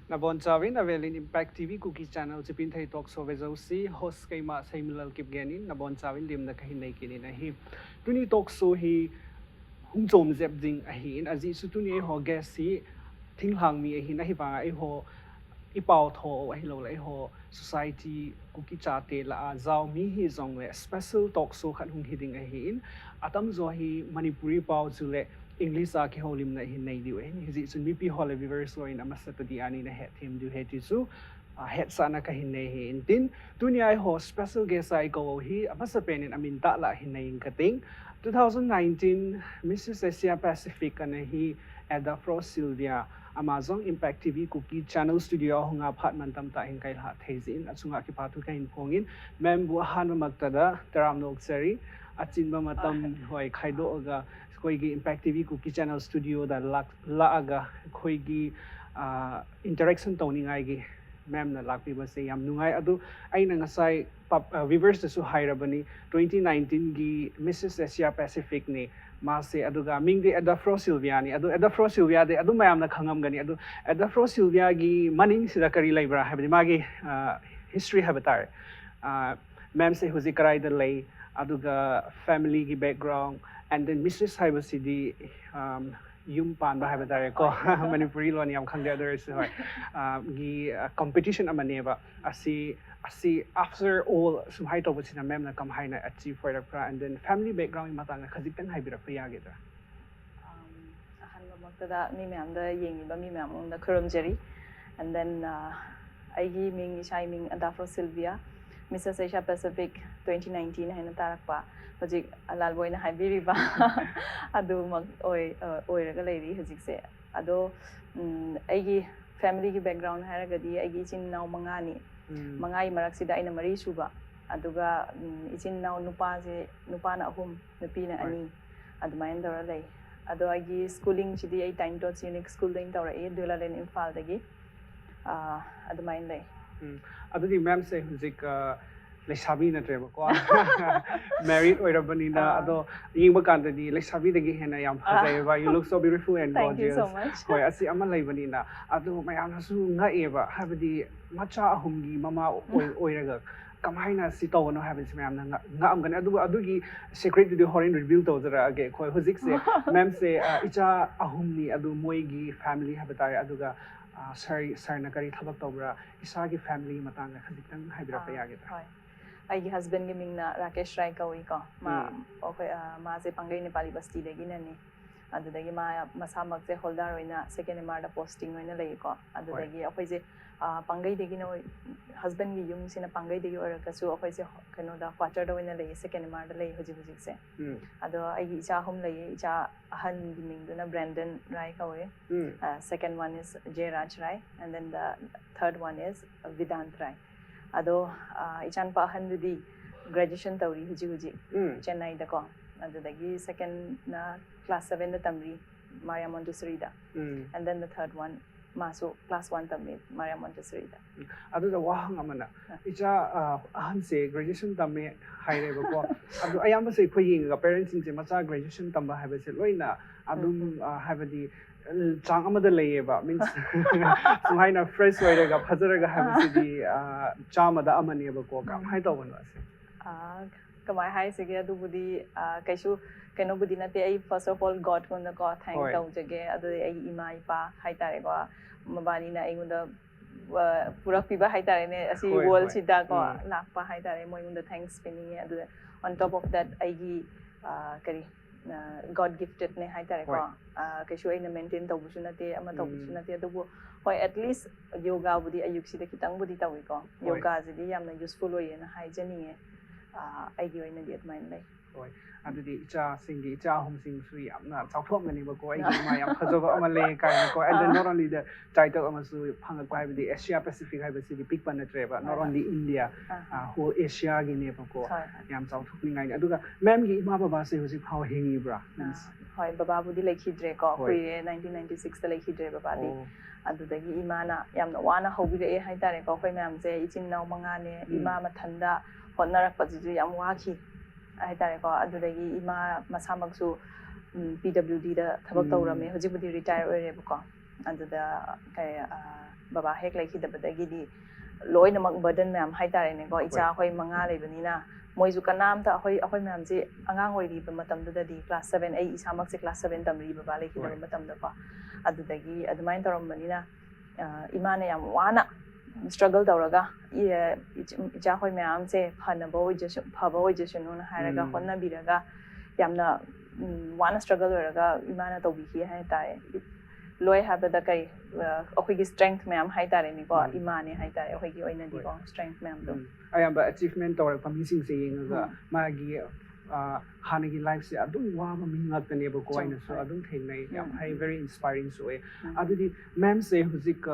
Nabon Chavin, Avelin Impact TV, Kuki channel, Chipinthei Talkshow, Vezosi, host Kaima, Saimilal Kipganin, Nabon Chavin, Lim the Kahinaikin, a he. Tuni Talkshow, he Humzom Zebding, a he, as he Sutuni ho guessy, Ting Hang me, a hinahiva, a ho, Ipaut ho, a hilo, a ho, society, Kuki chate, la Zao mi his on a special talkshow, Hung hitting a hin, Atam Zohi, Manipuri Pao Zule. English sa ki holim na hinay di wen hisi sun mi pi hole viewers so in amasa to di ani na het him du heti su het sana ka hinay hin tin tunia ho special guest ai ko hi amasa penin aminta la hinay kating 2019 Mrs. Asia Pacific ana hi Ada Fro Sylvia Amazon Impact TV Kuki channel studio hunga apartment tam ta hin kai la thezin asunga ki patu ka infongin mem bu han magtada taram nok seri achin ba matam hoi khaido aga Koigi Impact TV Kuki channel studio da laaga koigi interaction tawni ngai gi ma'am na lakpi ba se yam nungai adu aina ngasai viewers su hairabani 2019 gi Mrs. Asia Pacific ni ma se aduga mingdi Adafro Sylvia ni adu Adafro Sylvia de adu mayam na khangam gani adu Adafro Sylvia gi maning sida kari laibra habdi magi history habitar ma'am se huzi karai da lay aduga family gi background and then Mrs. Haibasidi yung pan ba habatare ko Manipuri lo niyam khang there is gi competition amaneba asi after all sumhay to sina mem na kamhay na achieve for the pra and then family background matang khajiktan haibira pa yageda ahan mamaktada mi ma'am da yengi ba mi ma'am da khuramjari and then aigi ming isai ming Adafro Sylvia Mrs. Asia Pacific 2019 haina tarakpa hojik lalboina haibiriba adu mag oiraga leiri hojik se ado aigi family ki background haragadi aigi chin naw mangani mangai marak sida aina mari suba aduga ichin naw nupa se nupa na ahum nupi na ani admain dora lei ado aigi schooling chidi ai time dot unique school ding dora e dulalen Imphal dagi admain lei adugi ma'am se hujik Lesabi na treba ko married oirabani na ado yingba kanda di lesabi dagi hena yam phajai you look so beautiful and gorgeous. Thank you so much. Hoy asi ama laibani na ado mayam na su nga eba habadi macha ahumgi mama oiraga kamaina si tawno habin si mayam na nga am gani adugi secret di horin reveal to jara age khoi hujik se ma'am se icha ahumni adu moigi family habatari aduga sir na kari thabak tawra isagi family matanga khajiktan haibira pa yageta aigi husband gi mingna Rakesh Rai kawi ko ma okay ma se pangai Nepali basti degi nani adudagi ma masamak se holdar oina second MR da posting oina lei ko adudagi akhoi je pangai degi no husband gi yum sina pangai degi ora kasu akhoi se kano da quarter da oina lei second MR da lei hoji hoji se ado aigi cha hum lei cha ahan gi mingduna Brandon Rai kawi second one is J Raj Rai and then the third one is Vidant Rai ado ichan pa handudi graduation tawri huji Chennai da ko adudagi second na class 7 da tamri Maria Montessori da and then the third one maso class 1 tamri Maria Montessori da adu da wahang amana icha ahan se graduation tamme haire ba ko adu ayam se khoi ga parents se macha graduation tamba have se loina adum habadi chang amada layeba means suhaina fresh oiraga phajaraga habsidi chamada amani ba ko kam hai tawon ase kamai hai se ge adu budi kaisu keno budi na te ai first of all God kon da ko thank tau jage adu ai ima ipa hai tare ko mabani na ainunda purak piba hai tare ne asi world sida ko lakpa hai tare moi unda thanks pinning adu on top of that aigi kari God gifted ne hai tare ko kaisu ai na maintain tau busuna te ama tau busuna te adu hoi at least yoga budi ayuk sida kitang budi tawi ko yoga jidi yamna useful oye na hai jani aigi oina di admain lai hoi adudi icha singi icha hum sing su yamna chawthom ngani ba ko ai ma yam phajaba ama le kai ko and then not only the title ama su phanga ko hai di Asia Pacific hai basi di big pan treba not only India whole Asia gi ne ba ko yam chawthok ni ngai aduga ma'am gi ima baba se husi phau hengi bra hoi baba budi lekhidre ko kuire 1996 da lekhidre baba di adudagi imana yamna wana hobire hai tare ko khoi ma'am se ichin naw mangane ima mathanda honnarak pajidu yam waki hai tare ko adudagi ima masamaksu PWD da thabak tawrame hojibudi retire oire ko aduda kai baba hek lekhidabadagidi loinamak burden ma'am haitare ne ko icha khoi manga lebanina moisu kanam ta khoi ma'am je angang oiri ba matam da di class 7 ai isamak se class 7 tamri baba lekhidaba matam da ko adudagi adumain taram manina imane yam wana struggle tawraga icha khoi ma'am se phana bo je phaba o je shunu hairaga honna biraga yamna wana struggle oraga imana to bi hi hai tai loi habada kai akhoi gi strength ma'am hai tare ni ko imane hai tare akhoi gi oina di ko strength ma'am do ayamba achievement tawra pamising se yenga magi hanagi life se adum wa ma mi ngak tane ba ko aina so adum thengnai yam hai very inspiring so e adudi ma'am se huzik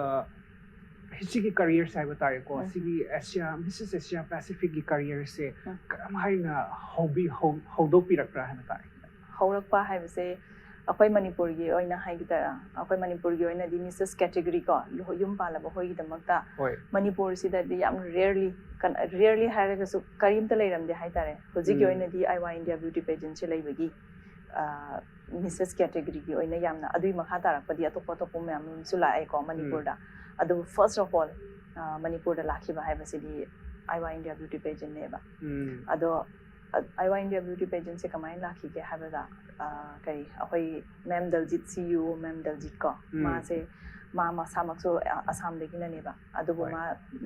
hisi career sai batare ko sigi Asia Mrs Asia Pacific ki career se karam haina hobby hodo pirakra hana tai haurakpa haibase akhoi manipur gi oina haigitara akhoi manipur gi oina di Mrs category ko yum palaba hoi gi damakta manipur sida di yam rarely hairaga su karim ta leiram de haitare hoji gi oina di IY India beauty pageant che leibagi Mrs category gi oina yamna adui makha tarakpa di atop ma'am su la ai ko manipur da adu first of all manipur da lakhiba haibase di IY India beauty pageant ne ba ado IY India beauty pageant se kamai lakhi ke habada kai akhoi ma'am Daljit CU ma'am Daljit ko ma se ma samak so Assam de gina ne ba adubu ma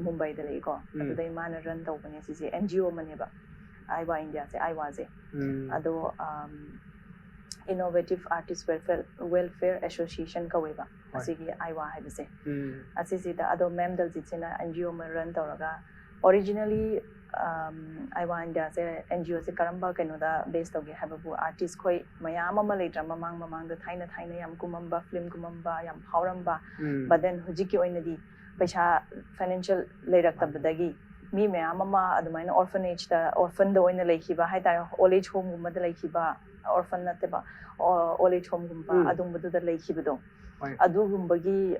Mumbai da lei ko adu dai ma na run taw bane si NGO mane ba IY India se IY se ado Innovative Artist Welfare Association ka weba asigi IY ha bise asisi da ado ma'am Daljit se na NGO ma run tawraga originally IY India se NGO se karamba keno da based toge hababu artist khoi mayam ama letra mamang da thaina yam kumamba film kumamba yam hauramba but then hujiki oina di paisa financial leirak tabdagi mi mayam ama adumaina orphanage da orphan da oina leikhiba haita old age home gumba da leikhiba orphan nateba old age home gumba adumbu da leikhibido adu gumbagi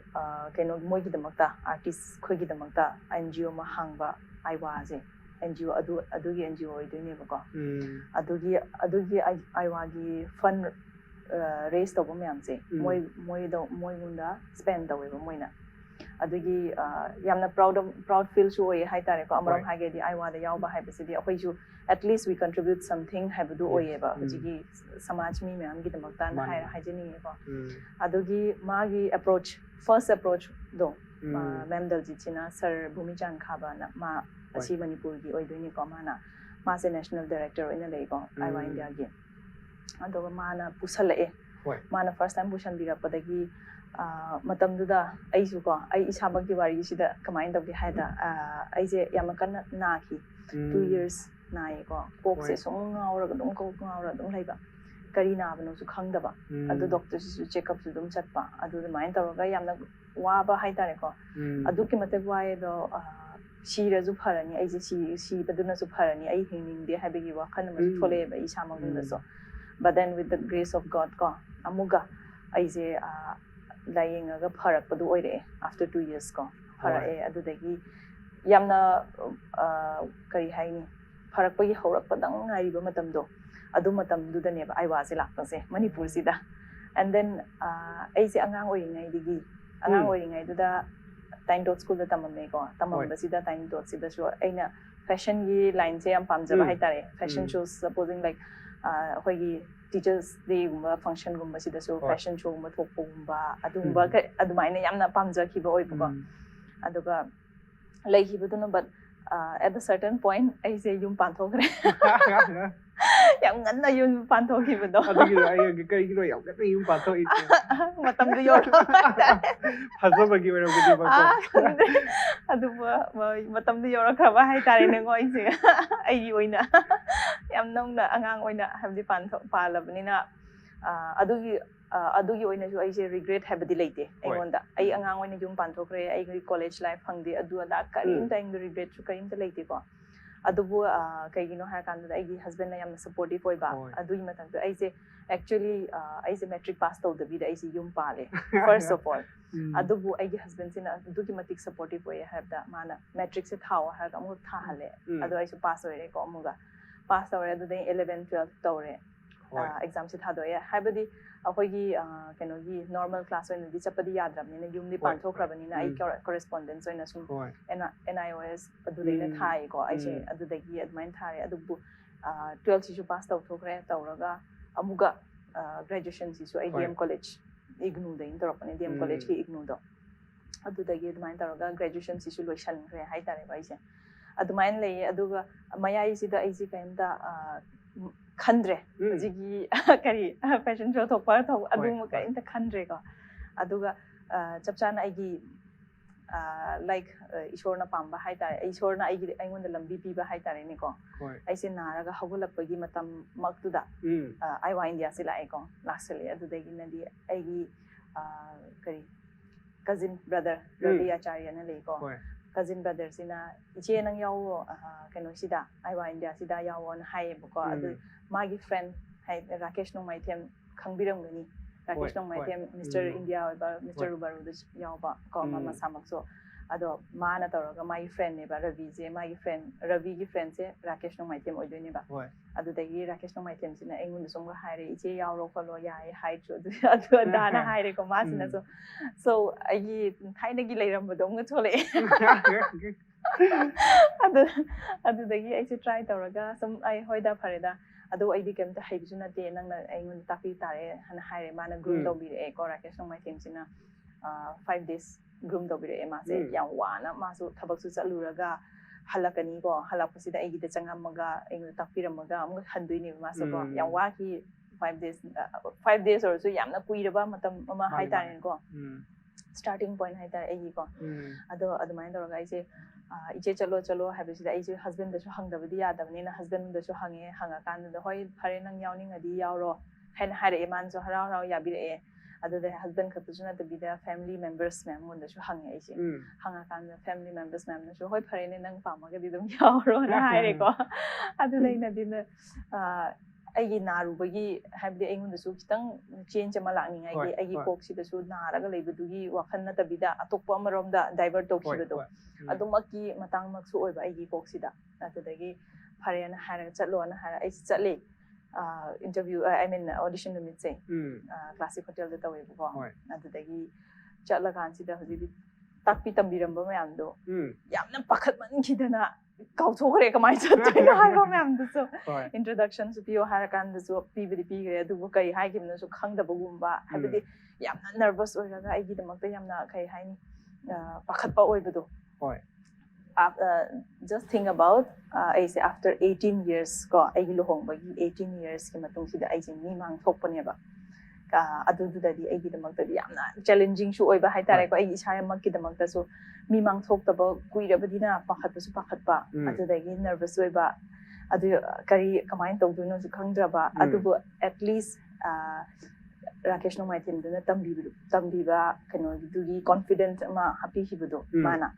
keno moigi damakta artist khoi gi damakta NGO ma hangba IY se NGO adugi NGO idune ba ko adugi IY gi fund raise to myam se moi gunda spend tawe ba moina adugi yamna proud feel su oi hai tare ko amram hage di IY da yaw ba hai bisi di akhoi ju at least we contribute something have do oi ba hujigi samaj mi myam gi damak tan hai hajini ko adugi magi first approach do ma'am Daljit china sir Bhumichan Khaba na ma asi Manipur gi oidoni ko mana ma se national director oina lei ko IY India gi adoga mana pusala e mana first time pusan bira padagi matam duda ai su ko ai isabak di wari sida kamai tabdi haida ai je yamakan na ki 2 years nai ko kok se song ngaura dum ko ngaura dum laiba kari na bano su khangdaba adu doctor su check up su dum chatpa adu main tawga yamna wa ba haida ko adu ki mate wae do 시라주 파라니 아이제 시 baduna su parani ai hingning de habigi wa khan ma thole ba isa mangdun da so but then with the grace of God ko amuga aije lying aga pharak padu oire after 2 years ko phara e adu dagi yamna kari haini pharak pagi horak padang ngai ba matam do adu matam du da ne ba ai wa se lak se Manipur sida and then aije angang oi ngai digi angang oi ngai du da time dot school da tamame ko tamam basida time dot sida so aina fashion gi line se am pamjaba hai tare fashion shows supposing like hoi gi teachers day gumba function gumba sida so fashion show gumba thokpo gumba adumba adumaina yamna pamja ki ba oi ko aduga lai hi buduna but at a certain point I say yum panthokre yam nganna yum panthoki budo adigi ai kai gi yam ka yum panthoi matam du yor hazaba gi wera gudi ba ko adu matam du yor khaba hai tare ne ngoi se ai gi oina yam nong na angang oina habdi panthok palabni na adugi oina ju ai se regret habdi leite ai onda ai angang oina jum panthokre ai college life hangdi adu da karim time regret chu karim ta leite ko adubu kaigino ha kan da ai husband na yam supportive oi ba adui matang ai se actually ai se metric pass to the vida ai se yum pale first of all adubu ai husband sina adugi matik supportive oi have da mana metric se thaw ha ka mu tha hale adu ai se pass oi re ko amuga pass ore adu dai 11 12 tore exam si thadoye haibadi akhoi kenogi normal class oina di chapadi yadramni na yumdi panthokrabani na ai correspondence oina sum NIOS adudaina thai ko aise adudagi admain thare adubu 12 sisu pass tawthokre tawraga amuga graduation sisu IDM college ignu da interopani IDM college ki ignu do adudagi admain tawraga graduation sisu loisankhre haitare baise admain lei aduga mayai sida aisi kaimda khandre jigi kari fashion show thokpa thok adum ka inta khandre ko aduga chapchana aigi like ishorna pamba haitare ishorna aigi aingonda lambi piba haitare ni ko aise naraga hagulakpagi matam maktuda aiwa india sila ko laksali adudagi nadi aigi kari cousin brother Ravi Acharya na lei ko cousin brother sina iche nang yawo kano sida aiwa india sida yawon hai ko adu magi friend hai Rakesh nong maithem khangbiram gani Rakesh nong maithem Mr India ba Mr Rubaru da yawa ko mama samak so ado mana tawraga my friend ne ba Ravi je my friend Ravi gi friend se Rakesh nong maithem oidoi ne ba adu dagi Rakesh nong maithem sina engun sum ga haire iche yawro kholo yai hai chu adu dana haire ko ma sina so agi thaina gi leiram bodong ga chole adu dagi ai se try tawraga some ai hoida phareda ado aidi kemta haibisu na te nang na engun tapi tare han haire mana groom to bi e ko Rakesh nong maithem sina 5 days groom to bi e ma se yang wana ma su thabak su chaluraga halakani ko halapasida aigi de changamaga engun tapiramaga am handui ni ma so ko yang wa ki 5 days or so yamna kuiraba matam ma haitare ko starting point haitare aigi ko ado adumai doraga aise iche chalo habisida aise husband da su hangdabadi yadabni na husband da su hange hanga kan da hoi phare nang yawning adi yawro hen hare man so harau rau yabire ado the husband khatujuna to be the family members mem mun da su hange aise hanga kan the family members mem na su hoi phare ne nang pamaga di dum yawro na haire ko ado dai na din aigi narubagi habde aingun da su kitang change ama lakning aigi kok si da su naraga leibudugi wakhan na tabida atokpa amarom da divert tokibado adumaki matang maksu oiba aigi kok sida atudagi phare na hara chatlo na hara ai chatle interview I mean audition numit se classic hotel da tawai ko atudagi chatla kan sida hoji takpi tambiramba mayam do yamna pakhat man khidana kautokre kamai chattoina haiba mayam du so introduction su pio hara kan du so pibidi pigre du kai hai kimna su khangdaba gumba habidi yamna nervous oiraga aigi damakta yamna kai haini pakhatpa oibado just think about I say after 18 years ko aigi lohong bagi 18 years ki matung sida aigi ni mang thokpane ba adu dadi aigi damakta yamna challenging shu oiba haitare ko aigi isaya makki damakta so mi mang thokta ba kuirabadina pakhatpa su pakhatpa adu dagi nervous oiba adu kari kamain tawduno su khangdraba adu at least Rakesh nong maithem dana tambiba kano dugi confident ma happy hibudo mana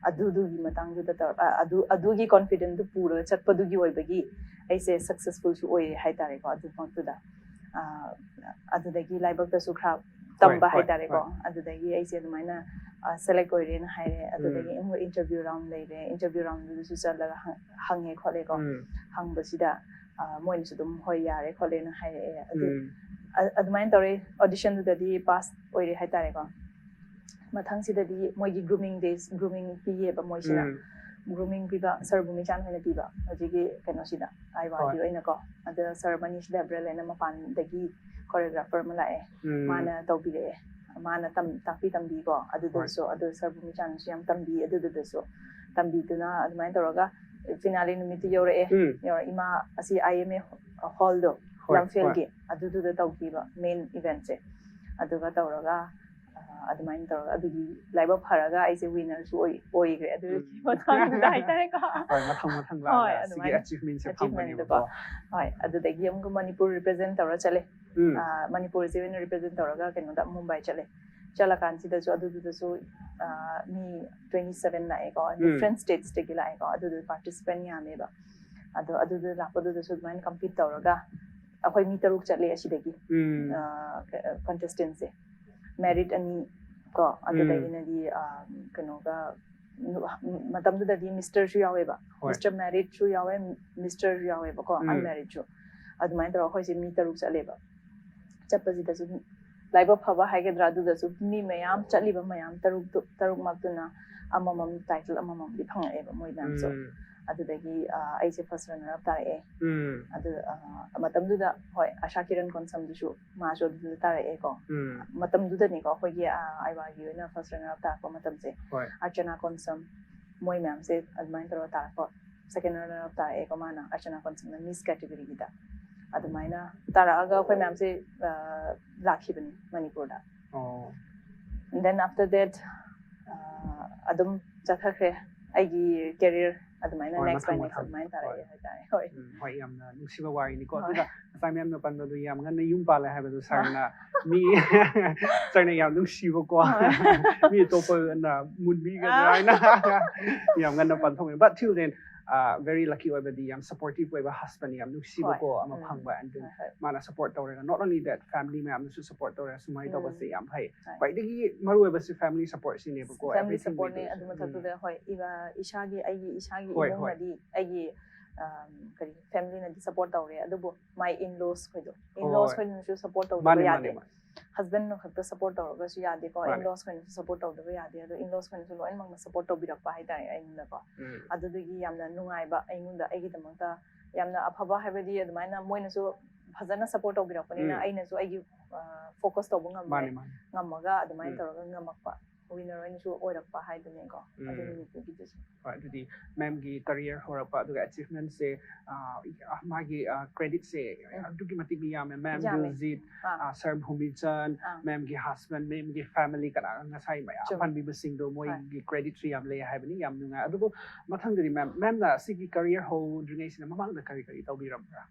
adugi matang du adugi confident du pura chatpadugi oibagi aise successful su oi haitare ko adu pangtuda adudagi laibak da su khra tamba haitare ko adudagi aise maina select oire na haire adudagi engo interview round du su chala hange khole ko hangbasida moin su dum hoi yare khole na haire admain tore audition dadi pass oire haitare ko mathang sidadi moigi grooming days grooming piye ba moisina grooming piba sir bumichan hoina piba hojigi keno sida ai wa di oina ko ada ceremony sida brele na mapan dagi choreographer malae mana tawbire mana tapi tambi ko adu so adu sir bumichan siam tambi adu so tambi tuna admain toroga finale numiti yore ima asi IMA hall do lamfield gi adu tawkiba main event se adu ga tawraga admain tawraga adugi laiba pharaga aise winner su oigre adu mathang da haitare ko mathang la sigi achievement se phamani ba hoi adu dagi amgo Manipur represent tawra chale Manipur se winner represent tawraga keno da Mumbai chale chala kan si da su adu su ni 27 la ko different states te gila ko adu participant ya me ba adu la ko adu su main compete tawraga akhoi mi taruk chatle asidagi contestant se merit ani ko adudagi na di kano ga matam da di Mr. Shu yawe ba Mr. Merit Shu yawe Mr. Yawe ba ko unmarried Shu ꯑꯗꯨꯃꯥꯏꯅ ꯇꯧꯔꯒ ꯑꯩꯈꯣꯏꯁꯦ ꯃꯤ 3 ꯆꯠꯂꯦꯕ ꯆꯠꯄꯁꯤꯗꯁꯨ ꯂꯥꯏꯕꯛ ꯐꯕ ꯍꯥꯏꯒꯗ꯭ꯔꯥ ꯑꯗꯨꯗꯁꯨ ꯃꯤ ꯃꯌꯥꯝ ꯆꯠꯂꯤꯕ ꯃꯌꯥꯝ 3ꯃꯛꯇꯨꯅ ꯑꯃꯃꯝ ꯇꯥꯏꯇꯜ ꯑꯃꯃꯝꯗꯤ ꯐꯪꯉꯛꯑꯦꯕ ꯃꯣꯏ ꯃꯌꯥꯝꯁꯨ ꯑꯗꯨꯗꯒꯤ ꯑꯩꯁꯦ ꯐꯥꯔꯁ ꯔꯟꯅꯔ ꯑꯞ ꯇꯥꯔꯛꯑꯦ ꯑꯗꯨ ꯃꯇꯝꯗꯨꯗ ꯍꯣꯏ ꯑꯁꯥ ꯀꯤꯔꯟ ꯀꯣꯟꯁꯝꯗꯨꯁꯨ ꯃꯥꯁꯨ ꯑꯗꯨꯗ ꯇꯥꯔꯛꯑꯦꯀꯣ ꯃꯇꯝꯗꯨꯗꯅꯤꯀꯣ ꯑꯩꯈꯣꯏꯒꯤ ꯑꯥꯏꯋꯥꯒꯤ ꯑꯣꯏꯅ ꯐꯥꯔꯁ ꯔꯟꯅꯔ ꯑꯞ ꯇꯥꯔꯛꯄ ꯃꯇꯝꯁꯦ ꯑꯔꯆꯅꯥ ꯀꯣꯟꯁꯝ ꯃꯣꯏ ꯃꯌꯥꯝꯁꯦ ꯑꯗꯨꯃꯥꯏꯅ ꯇꯧꯔꯒ ꯇꯥꯔꯛꯄ ꯁꯦꯀꯦꯟ ꯔꯟꯅꯔ ꯑꯞ ꯇꯥꯔꯛꯑꯦꯀꯣ ꯃꯥꯅ ꯑꯔꯆꯅꯥ ꯀꯣꯟꯁꯝꯅ ꯃꯤꯁ ꯀꯦꯇꯦꯒꯣꯔꯤꯒꯤꯗ ꯑꯗꯨꯃꯥꯏꯅ ꯇꯥꯔꯛꯑꯒ ꯑꯩꯈꯣꯏ ꯃꯌꯥꯝꯁꯦ ꯂꯥꯛꯈꯤꯕꯅꯤ ꯃꯅꯤꯄꯨꯔꯗ ꯗꯦꯟ ꯑꯥꯐꯇꯔ ꯗꯦꯠ ꯑꯗꯨꯝ ꯆꯠꯊꯈ꯭ꯔꯦ ꯑꯩꯒꯤ ꯀꯦꯔꯤꯌꯔ ꯑꯗꯨꯃꯥꯏꯅ ꯅꯦꯛꯁ ꯕꯥꯏ ꯅꯦꯛꯁ ꯑꯗꯨꯃꯥꯏꯅ ꯇꯥꯔꯛꯑꯦ ꯍꯥꯏꯇꯥꯔꯦ ꯍꯣꯏ ꯍꯣꯏ ꯌꯥꯝꯅ ꯅꯨꯡꯁꯤꯕ ꯋꯥꯔꯤꯅꯤꯀꯣ ꯑꯗꯨꯒ ꯉꯁꯥꯏ ꯃꯌꯥꯝꯅ ꯄꯟꯕꯗꯨ ꯌꯥꯝ ꯉꯟꯅ ꯌꯨꯝ ꯄꯥꯜꯂꯦ ꯍꯥꯏꯕꯗꯨ ꯁꯥꯔꯅ ꯃꯤ ꯁꯥꯔꯅ ꯌꯥꯝ ꯅꯨꯡꯁꯤꯕꯀꯣ ꯃꯤ ꯑꯇꯣꯞꯄꯅ ꯃꯨꯟꯕꯤꯒꯗ꯭ꯔꯥ ꯍꯥꯏꯅ ꯌꯥꯝ ꯉꯟꯅ ꯄꯟꯊꯣꯛꯑꯦ ꯕꯠ ꯇꯤꯜ ꯗꯦꯟ very lucky ꯑꯣꯏꯕꯗꯤ ꯌꯥꯝ supportive ꯑꯣꯏꯕ husband ꯌꯥꯝ ꯅꯨꯡꯁꯤꯕꯀꯣ ꯑꯃ ꯐꯪꯕ and then ꯃꯥꯅ support ꯇꯧꯔꯒ not only that family ꯃꯌꯥꯝꯅꯁꯨ support ꯇꯧꯔꯒ ꯁꯨꯃꯥꯏꯅ ꯇꯧꯕꯁꯦ ꯌꯥꯝ ꯐꯩ ꯈ꯭ꯋꯥꯏꯗꯒꯤ ꯃꯔꯨꯑꯣꯏꯕꯁꯤ family support ꯁꯤꯅꯦꯕꯀꯣ family supportꯅꯦ ꯑꯗꯨ ꯃꯊꯛꯇꯨꯗ ꯍꯣꯏ ꯏꯁꯥꯒꯤ ꯏꯃꯨꯡꯅꯗꯤ ꯑꯩꯒꯤ ꯀꯔꯤ ꯐꯦꯃꯤꯂꯤꯅꯗꯤ ꯁꯞꯄꯣꯔꯠ ꯇꯧꯔꯦ ꯑꯗꯨꯕꯨ ꯃꯥꯏ ꯏꯟꯂꯣꯁ ꯈꯣꯏꯗꯣ ꯏꯟꯂꯣꯁ ꯈꯣꯏꯅꯁꯨ ꯁꯞꯄꯣꯔꯠ ꯇꯧꯗꯕ ꯌꯥꯗꯦ ꯍꯁꯕꯦꯟꯅ ꯈꯛꯇ ꯁꯞꯄꯣꯔꯠ ꯇꯧꯔꯒꯁꯨ ꯌꯥꯗꯦꯀꯣ ꯏꯟꯂꯣꯁ ꯈꯣꯏꯅꯁꯨ ꯁꯞꯄꯣꯔꯠ ꯇꯧꯗꯕ ꯌꯥꯗꯦ ꯑꯗꯣ ꯏꯟꯂꯣꯁ ꯈꯣꯏꯅꯁꯨ ꯂꯣꯏꯅꯃꯛꯅ ꯁꯞꯄꯣꯔꯠ ꯇꯧꯕꯤꯔꯛꯄ ꯍꯥꯏꯇꯥꯔꯦ ꯑꯩꯉꯣꯟꯗꯀꯣ ꯑꯗꯨꯗꯒꯤ ꯌꯥꯝꯅ ꯅꯨꯡꯉꯥꯏꯕ ꯑꯩꯉꯣꯟꯗ ꯑꯩꯒꯤꯗꯃꯛꯇ ꯌꯥꯝꯅ ꯑꯐꯕ ꯍꯥꯏꯕꯗꯤ ꯑꯗꯨꯃꯥꯏꯅ ꯃꯣꯏꯅꯁꯨ ꯐꯖꯅ ꯁꯞꯄꯣꯔꯠ ꯇꯧꯕꯤꯔꯛꯄꯅꯤꯅ ꯑꯩꯅꯁꯨ ꯑꯩꯒꯤ ꯐꯣꯀꯁ ꯇꯧꯕ ꯉꯝꯃꯒ ꯑꯗꯨꯃꯥꯏꯅ ꯇꯧꯔꯒ ꯉꯝꯃꯛꯄ ꯋꯤꯅꯔ ꯑꯣꯏꯅꯁꯨ ꯑꯣꯏꯔꯛꯄ ꯍꯥꯏꯗꯨꯅꯦꯀꯣ ꯑꯗꯨ ꯅꯨꯃꯤꯠꯇꯨꯒꯤꯗꯨꯁꯨ ꯍꯣꯏ ꯑꯗꯨꯗꯤ ꯃꯦꯝꯒꯤ ꯀꯔꯤꯌꯔ ꯍꯧꯔꯛꯄ ꯑꯗꯨꯒ ꯑꯆꯤꯚꯃꯦꯟꯠꯁꯦ ꯃꯥꯒꯤ ꯀ꯭ꯔꯦꯗꯤꯠꯁꯦ ꯑꯗꯨꯛꯀꯤ ꯃꯇꯤꯛ ꯌꯥꯝꯃꯦ ꯃꯦꯝ ꯗꯤꯜꯖꯤꯠ ꯁꯔ ꯚꯨꯃꯤꯆꯟ ꯃꯦꯝꯒꯤ ꯍꯁꯕꯦꯟ ꯃꯦꯝꯒꯤ ꯐꯦꯃꯤꯂꯤ ꯀꯅꯥ ꯉꯁꯥꯏ ꯃꯌꯥꯝ ꯄꯟꯕꯤꯕꯁꯤꯡꯗꯣ ꯃꯣꯏꯒꯤ ꯀ꯭ꯔꯦꯗꯤꯠꯁꯨ ꯌꯥꯝ ꯂꯩ ꯍꯥꯏꯕꯅꯤ ꯌꯥꯝ ꯅꯨꯡꯉꯥꯏ ꯑꯗꯨꯕꯨ ꯃꯊꯪꯗꯗꯤ ꯃꯦꯝꯅ ꯁꯤꯒꯤ ꯀꯔꯤꯌꯔ ꯍꯧꯗ꯭ꯔꯤꯉꯩꯁꯤꯅ ꯃꯃꯥꯡꯗ ꯀꯔꯤ ꯇꯧꯕꯤꯔꯝꯕ꯭ꯔꯥ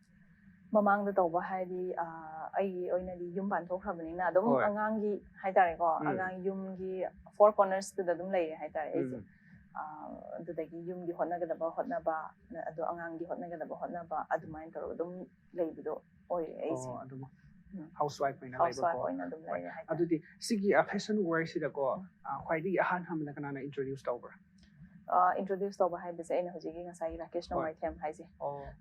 ꯃꯃꯥꯡꯗ ꯇꯧꯕ ꯍꯥꯏꯗꯤ ꯑꯩꯒꯤ ꯑꯣꯏꯅꯗꯤ ꯌꯨꯝ ꯄꯥꯟꯊꯣꯛꯈ꯭ꯔꯕꯅꯤꯅ ꯑꯗꯨꯝ ꯑꯉꯥꯡꯒꯤ ꯍꯥꯏꯇꯥꯔꯦꯀꯣ ꯑꯉꯥꯡ ꯌꯨꯝꯒꯤ 4 cornersꯇꯨꯗ ꯑꯗꯨꯝ ꯂꯩꯔꯦ ꯍꯥꯏꯇꯥꯔꯦ ꯑꯩꯁꯦ ꯑꯗꯨꯗꯒꯤ ꯌꯨꯝꯒꯤ ꯍꯣꯠꯅꯒꯗꯕ ꯍꯣꯠꯅꯕ ꯑꯗꯣ ꯑꯉꯥꯡꯒꯤ ꯍꯣꯠꯅꯒꯗꯕ ꯍꯣꯠꯅꯕ ꯑꯗꯨꯃꯥꯏꯅ ꯇꯧꯔꯒ ꯑꯗꯨꯝ ꯂꯩꯕꯗꯣ ꯑꯣꯏꯔꯦ ꯑꯩꯁꯦ ꯍꯥꯎꯁꯋꯥꯏꯐ ꯑꯣꯏꯅ ꯍꯥꯎꯁꯋꯥꯏꯐ ꯑꯣꯏꯅ ꯑꯗꯨꯝ ꯂꯩꯔꯦ ꯍꯥꯏꯇꯥꯔꯦ ꯑꯗꯨꯗꯤ ꯁꯤꯒꯤ ꯐꯦꯁꯟ ꯋꯥꯔꯁꯤꯗꯀꯣ ꯈ꯭ꯋꯥꯏꯗꯒꯤ ꯑꯍꯥꯟꯕꯗ ꯀꯅꯥꯅ ꯏꯟꯇ꯭ꯔꯣꯗ꯭ꯌꯨꯁ ꯇꯧꯕ꯭ꯔꯥ introduce ꯇꯧꯕ ꯍꯥꯏꯕꯁꯦ ꯑꯩꯅ ꯍꯧꯖꯤꯛꯀꯤ ꯉꯁꯥꯏꯒꯤ ꯔꯥꯀꯦꯁ ꯅꯣꯡꯃꯥꯏꯊꯦꯝ ꯍꯥꯏꯁꯦ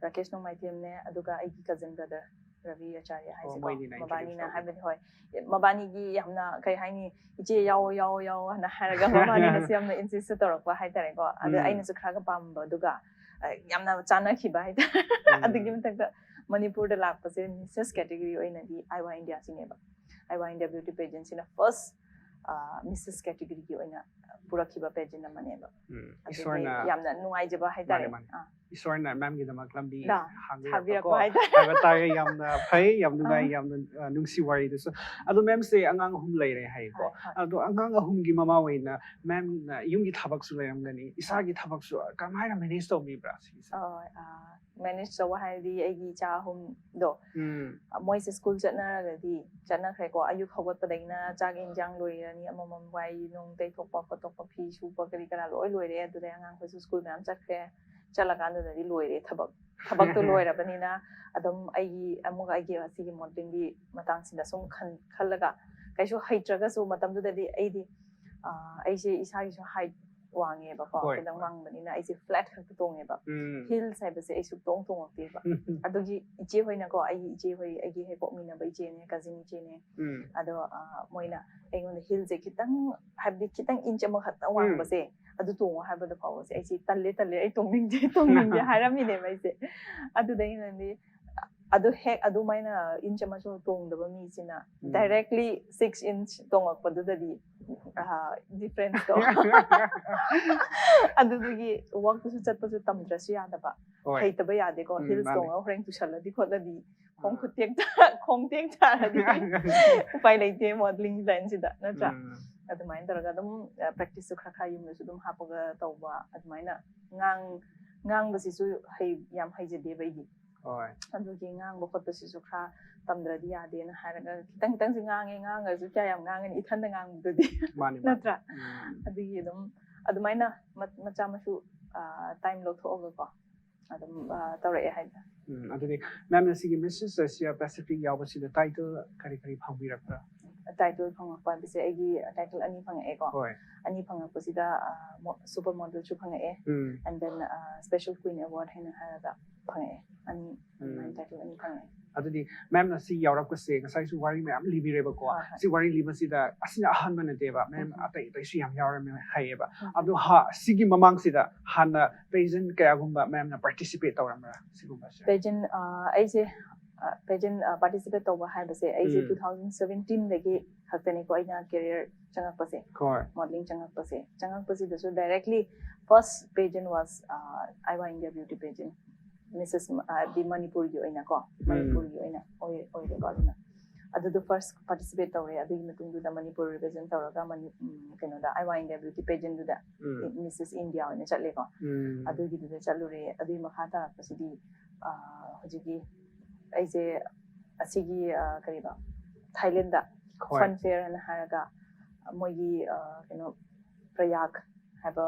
ꯔꯥꯀꯦꯁ ꯅꯣꯡꯃꯥꯏꯊꯦꯝꯅꯦ ꯑꯗꯨꯒ ꯑꯩꯒꯤ ꯀꯖꯟ ꯕ꯭ꯔꯗꯔ ꯔꯕꯤ ꯑꯆꯥꯔꯌꯥ ꯍꯥꯏꯁꯦꯀꯣ ꯃꯕꯥꯅꯤꯅ ꯍꯥꯏꯕꯗꯤ ꯍꯣꯏ ꯃꯕꯥꯅꯤꯒꯤ ꯌꯥꯝꯅ ꯀꯩ ꯍꯥꯏꯅꯤ ꯏꯆꯦ ꯌꯥꯎ ꯍꯥꯏꯅ ꯍꯥꯏꯔꯒ ꯃꯕꯥꯅꯤꯅꯁꯨ ꯌꯥꯝꯅ ꯏꯟꯁꯤꯁ ꯇꯧꯔꯛꯄ ꯍꯥꯏꯇꯥꯔꯦꯀꯣ ꯑꯗ ꯑꯩꯅꯁꯨ ꯈꯔꯒ ꯄꯥꯝꯕ ꯑꯗꯨꯒ ꯌꯥꯝꯅ ꯆꯥꯟꯅꯈꯤꯕ ꯍꯥꯏꯇꯥꯔꯦ ꯑꯗꯨꯒꯤ ꯃꯊꯛꯇ ꯃꯅꯤꯄꯨꯔꯗ ꯂꯥꯛꯄꯁꯦ ꯃꯤꯁꯦꯁ ꯀꯦꯇꯦꯒꯣꯔꯤ ꯑꯣꯏꯅꯗꯤ ꯑꯥꯏꯋꯥ ꯏꯟꯗꯤꯌꯥꯁꯤꯅꯦꯕ ꯑꯥꯏꯋꯥ ꯏꯟꯗꯤꯌꯥ ꯕ꯭ꯌꯨꯇꯤ ꯄꯦꯖꯦꯟꯁꯤꯅ ꯐꯥꯔꯁ ꯃꯤꯁꯦꯁ ꯀꯦꯇꯦꯒꯣꯔꯤꯒꯤ ꯑꯣꯏꯅ ꯄꯨꯔꯛꯈꯤꯕ ꯄꯦꯖꯦꯟ ꯑꯃꯅꯦꯕ ꯑꯗꯨꯒꯤ ꯌꯥꯝꯅ ꯅꯨꯡꯉꯥꯏꯖꯕ ꯍꯥꯏꯇꯥꯔꯦ ꯏꯁꯣꯔꯅ ꯃꯦꯝꯒꯤꯗꯃꯛ ꯂꯝꯕꯤ ꯊꯥꯕꯤꯔꯛꯄ ꯍꯥꯏꯕ ꯇꯥꯔꯦ ꯌꯥꯝꯅ ꯐꯩ ꯌꯥꯝ ꯅꯨꯡꯉꯥꯏ ꯌꯥꯝꯅ ꯅꯨꯡꯁꯤ ꯋꯥꯔꯤꯗꯨꯁꯨ ꯑꯗꯣ ꯃꯦꯝꯁꯦ ꯑꯉꯥꯡ 3 ꯂꯩꯔꯦ ꯍꯥꯏꯀꯣ ꯑꯗꯣ ꯑꯉꯥꯡ 3ꯒꯤ ꯃꯃꯥ ꯑꯣꯏꯅ ꯃꯦꯝꯅ ꯌꯨꯝꯒꯤ ꯊꯕꯛꯁꯨ ꯂꯩꯔꯝꯒꯅꯤ ꯏꯁꯥꯒꯤ ꯊꯕꯛꯁꯨ ꯀꯔꯝꯍꯥꯏꯅ ꯃꯦꯅꯦꯖ ꯇꯧꯕꯤꯕ꯭ꯔꯥ ꯁꯤꯁꯦ ꯃꯦꯅꯦꯖ ꯇꯧꯕ ꯍꯥꯏꯔꯗꯤ ꯑꯩꯒꯤ ꯏꯆꯥ 3ꯗꯣ ꯃꯣꯏꯁꯦ ꯁ꯭ꯀꯨꯜ ꯆꯠꯅꯈ꯭ꯔꯦꯀꯣ ꯑꯌꯨꯛ ꯍꯧꯒꯠꯄꯗꯒꯤꯅ ꯆꯥꯛ ꯏꯟꯖꯥꯡ ꯂꯣꯏꯔꯅꯤ ꯑꯃꯃꯝ ꯋꯥꯏ ꯅꯨꯡ ꯇꯩꯊꯣꯛꯄ ꯈꯣꯠꯇꯣꯛꯄ ꯐꯤ ꯁꯨꯕ ꯀꯔꯤ ꯀꯔꯥ ꯂꯣꯏ ꯂꯣꯏꯔꯦ ꯑꯗꯨꯗꯩ ꯑꯉꯥꯡꯈꯣꯏꯁꯨ ꯁ꯭ꯀꯨल ꯃꯌꯥꯝ ꯆꯠꯈ꯭ꯔꯦ ꯆꯠꯂꯀꯥꯟꯗꯨꯗꯗꯤ ꯂꯣꯏꯔꯦ ꯊꯕꯛꯇꯣ ꯂꯣꯏꯔꯕꯅꯤꯅ ꯑꯗꯨꯝ ꯑꯩꯒꯤ ꯑꯁꯤꯒꯤ ꯃꯣꯗꯦꯂꯤꯡꯒꯤ ꯃꯇꯥꯡꯁꯤꯗ ꯁꯨꯝ ꯈꯜꯂꯒ ꯀꯩꯁꯨ ꯍꯩꯇ꯭ꯔꯒꯁꯨ ꯃꯇꯝꯗꯨꯗꯗꯤ ꯑꯩꯁꯦ ꯏꯁꯥꯒꯤꯁꯨ ꯍꯥꯏꯠ ꯋꯥꯡꯉꯦꯕꯀꯣ ꯈꯤꯇꯪ ꯋꯥꯡꯕꯅꯤ나 ꯑꯩꯁꯦ ꯐ꯭ꯂꯦꯠ ꯈꯛꯇ ꯇꯣꯡꯉꯦꯕ ꯍꯤꯜꯁ ꯍꯥꯏꯕꯁꯦ ꯑꯩ ꯁꯨꯛꯇꯣꯡ ꯇꯣꯡꯉꯛꯇꯦꯕ ꯑꯗꯨꯒꯤ ꯏꯆꯦ ꯍꯣꯏꯅꯀꯣ ꯑꯩꯒꯤ ꯏꯆꯦ ꯍꯣꯏ ꯑꯩꯒꯤ ꯍꯦꯛ ꯄꯣꯛꯃꯤꯟꯅꯕ ꯏꯆꯦꯅꯦ ꯀꯖꯤꯟ ꯏꯆꯦꯅꯦ ꯑꯗꯣ ꯃꯣꯏꯅ ꯑꯩꯉꯣꯟꯗ ꯍꯤꯜꯁꯦ ꯈꯤꯇꯪ ꯍꯥꯏꯕꯗꯤ ꯈꯤꯇꯪ ꯏꯟꯆ ꯑꯃꯈꯛꯇꯪ ꯋꯥꯡꯕꯁꯦ ꯑꯗꯨ ꯇꯣꯡꯉꯣ ꯍꯥꯏꯕꯗ ꯐꯥꯎꯕꯁꯦ ꯑꯩꯁꯦ ꯇꯜꯂꯦ ꯑꯩ ꯇꯣꯡꯅꯤꯡꯗꯦ ꯍꯥꯏꯔꯝꯃꯤꯅꯦꯕ ꯑꯩꯁꯦ ꯑꯗꯨꯗꯩꯅꯗꯤ ꯑꯗꯨ ꯍꯦꯛ ꯑꯗꯨꯃꯥꯏꯅ ꯏꯟꯆ ꯑꯃꯁꯨ ꯇꯣꯡꯗꯕ ꯃꯤꯁꯤꯅ ꯗꯥꯏꯔꯦꯛꯠꯂꯤ 6 inch ꯇꯣꯡꯉꯛꯄꯗꯨꯗꯗꯤ ꯗꯤꯐ꯭ꯔꯦꯟꯁꯇꯣ ꯑꯗꯨꯗꯒꯤ ꯋꯥꯛꯇꯁꯨ ꯆꯠꯄꯁꯨ ꯇꯝꯗ꯭ꯔꯁꯨ ꯌꯥꯗꯕ ꯍꯩꯇꯕ ꯌꯥꯗꯦꯀꯣ ꯍꯤꯜꯁ ꯇꯣꯡꯉꯒ ꯍꯣꯔꯦꯟ ꯇꯨꯁꯜꯂꯗꯤ ꯈꯣꯠꯂꯗꯤ ꯈꯣꯡ ꯇꯦꯛ ꯇꯥꯔꯗꯤ ꯎꯄꯥꯏ ꯂꯩꯇꯦ ꯃꯣꯗꯦꯂꯤꯡ ꯂꯥꯏꯟꯁꯤꯗ ꯅꯠꯇ꯭ꯔꯥ ꯑꯗꯨꯃꯥꯏꯅ ꯇꯧꯔꯒ ꯑꯗꯨꯝ ꯄ꯭ꯔꯦꯛꯇꯤꯁꯁꯨ ꯈꯔ ꯌꯨꯝꯗꯁꯨ ꯑꯗꯨꯝ ꯍꯥꯞꯄꯒ ꯇꯧꯕ ꯑꯗꯨꯃꯥꯏꯅ ꯉꯥꯡꯕꯁꯤꯁꯨ ꯌꯥꯝ ꯍꯩꯖꯗꯦꯕ ꯑꯩꯗꯤ ꯑꯗꯨꯒꯤ ꯉꯥꯡꯕ ꯈꯣꯠꯄꯁꯤꯁꯨ ꯈꯔ ꯇꯝꯗ꯭ꯔꯗꯤ ꯌꯥꯗꯦꯅ ꯍꯥꯏꯔꯒ ꯈꯤꯇꯪꯁꯤ ꯉꯥꯡꯉꯁꯨ ꯀꯌꯥ ꯌꯥꯝ ꯉꯥꯡꯒꯅꯤ ꯏꯊꯟꯗ ꯉꯥꯡꯕꯗꯨꯗꯤ ꯅꯠꯇ꯭ꯔꯥ ꯑꯗꯨꯒꯤ ꯑꯗꯨꯃꯥꯏꯅ ꯃꯆꯥ ꯃꯁꯨ ꯇꯥꯏꯝ ꯂꯧꯊꯣꯛꯑꯒꯀꯣ ꯑꯗꯨꯝ ꯇꯧꯔꯛꯑꯦ ꯍꯥꯏꯇꯥꯔꯦ ꯑꯗꯨꯗꯤ ꯃꯦꯝꯅ ꯁꯤꯒꯤ ꯃꯤꯁꯦꯁ ꯑꯦꯁꯤꯌꯥ ꯄꯦꯁꯤꯐꯤꯛ ꯌꯥꯎꯕꯁꯤꯗ ꯇꯥꯏꯇꯜ ꯀꯔꯤ ꯐꯪꯕꯤꯔꯛꯄ꯭ꯔꯥ ꯇꯥꯏꯇꯜ ꯐꯪꯉꯛꯄ ꯍꯥꯏꯕꯁꯦ ꯑꯩꯒꯤ ꯇꯥꯏꯇꯜ 2 ꯐꯪꯉꯛꯑꯦꯀꯣ 2 ꯐꯪꯉꯛꯄꯁꯤꯗ ꯁꯨꯄꯔ ꯃꯣꯗꯦꯜꯁꯨ ꯐꯪꯉꯛꯑꯦ ꯑꯦꯟ ꯗꯦꯟ ꯁ꯭ꯄꯦꯁꯦꯜ ꯀ꯭ꯋꯤꯟ ꯑꯦꯋꯥꯔꯗ ꯍꯥꯏꯅ ꯍꯥꯏꯔꯒ ꯐꯪꯉꯛꯑꯦ ꯑꯗꯨꯃꯥꯏꯅ ꯇꯥꯏꯇꯜ 2 ꯐꯪꯉꯛꯑꯦ ꯑꯗꯨꯗꯤ ꯃꯦꯝꯅ ꯁꯤ ꯌꯥꯎꯔꯛꯄꯁꯦ ꯉꯁꯥꯏꯁꯨ ꯋꯥꯔꯤ ꯃꯌꯥꯝ ꯂꯤꯕꯤꯔꯦꯕꯀꯣ ꯁꯤ ꯋꯥꯔꯤ ꯂꯤꯕꯁꯤꯗ ꯑꯁꯤꯅ ꯑꯍꯥꯟꯕ ꯅꯠꯇꯦꯕ ꯃꯦꯝ ꯑꯇꯩ ꯑꯇꯩꯁꯨ ꯌꯥꯝ ꯌꯥꯎꯔꯝꯃꯦ ꯍꯥꯏꯌꯦꯕ ꯑꯗꯣ ꯁꯤꯒꯤ ꯃꯃꯥꯡꯁꯤꯗ ꯍꯥꯟꯅ ꯄꯦꯖꯦꯟ ꯀꯌꯥꯒꯨꯝꯕ ꯃꯦꯝꯅ ꯄꯥꯔꯇꯤꯁꯤꯄꯦꯠ ꯇꯧꯔꯝꯕ꯭ꯔꯥ ꯁꯤꯒꯨꯝꯕꯁꯦ ꯄꯦꯖꯦꯟ ꯑꯩꯁꯦ ꯄꯦꯖꯦꯟ ꯄꯥꯔꯇꯤꯁꯤꯄꯦꯠ ꯇꯧꯕ ꯍꯥꯏꯕꯁꯦ ꯑꯩꯁꯦ 2017ꯗꯒꯤ ꯈꯛꯇꯅꯤꯀꯣ ꯑꯩꯅ ꯀꯦꯔꯤꯌꯔ ꯆꯪꯉꯛꯄꯁꯦ ꯃꯣꯗꯦꯂꯤꯡ ꯆꯪꯉꯛꯄꯁꯤꯗꯁꯨ ꯗꯥꯏꯔꯦꯛꯠꯂꯤ ꯐꯥꯔꯁ ꯄꯦꯖꯦꯟ ꯋꯥꯁ ꯑꯥꯏꯋꯥ ꯏꯟꯗꯤꯌꯥ ꯕ꯭ꯌꯨꯇꯤ ꯄꯦꯖꯦꯟ ꯃꯤꯁꯦꯁ ꯗꯤ ꯃꯅꯤꯄꯨꯔꯒꯤ ꯑꯣꯏꯅꯀꯣ ꯃꯅꯤꯄꯨꯔꯒꯤ ꯑꯣꯏꯅ ꯑꯣꯏꯔꯦꯀꯣ ꯑꯗꯨꯅ ꯑꯗꯨꯗꯣ ꯐꯥꯔꯁ ꯄꯥꯔꯇꯤꯁꯤꯄꯦꯠ ꯇꯧꯔꯦ ꯑꯗꯨꯒꯤ ꯃꯇꯨꯡꯗꯨꯗ ꯃꯅꯤꯄꯨꯔ ꯔꯤꯄ꯭ꯔꯖꯦꯟ ꯇꯧꯔꯒ ꯀꯩꯅꯣꯗ ꯑꯥꯏꯋꯥ ꯏꯟꯗꯤꯌꯥ ꯕ꯭ꯌꯨꯇꯤ ꯄꯦꯖꯦꯟꯗꯨꯗ ꯃꯤꯁꯦꯁ ꯏꯟꯗꯤꯌꯥ ꯑꯣꯏꯅ ꯆꯠꯂꯦꯀꯣ ꯑꯗꯨꯒꯤꯗꯨꯗ ꯆꯠꯂꯨꯔꯦ ꯑꯗꯨꯒꯤ ꯃꯈꯥ ꯇꯥꯔꯛꯄꯁꯤꯗꯤ ꯍꯧꯖꯤꯛꯀꯤ ꯑꯩꯁꯦ ꯑꯁꯤꯒꯤ ꯀꯔꯤꯕ ꯊꯥꯏꯂꯦꯟꯗ ꯐꯟ ꯐꯦꯌꯔ ꯍꯥꯏꯅ ꯍꯥꯏꯔꯒ ꯃꯣꯏꯒꯤ ꯀꯩꯅꯣ ꯄ꯭ꯔꯌꯥꯒ ꯍꯥꯏꯕ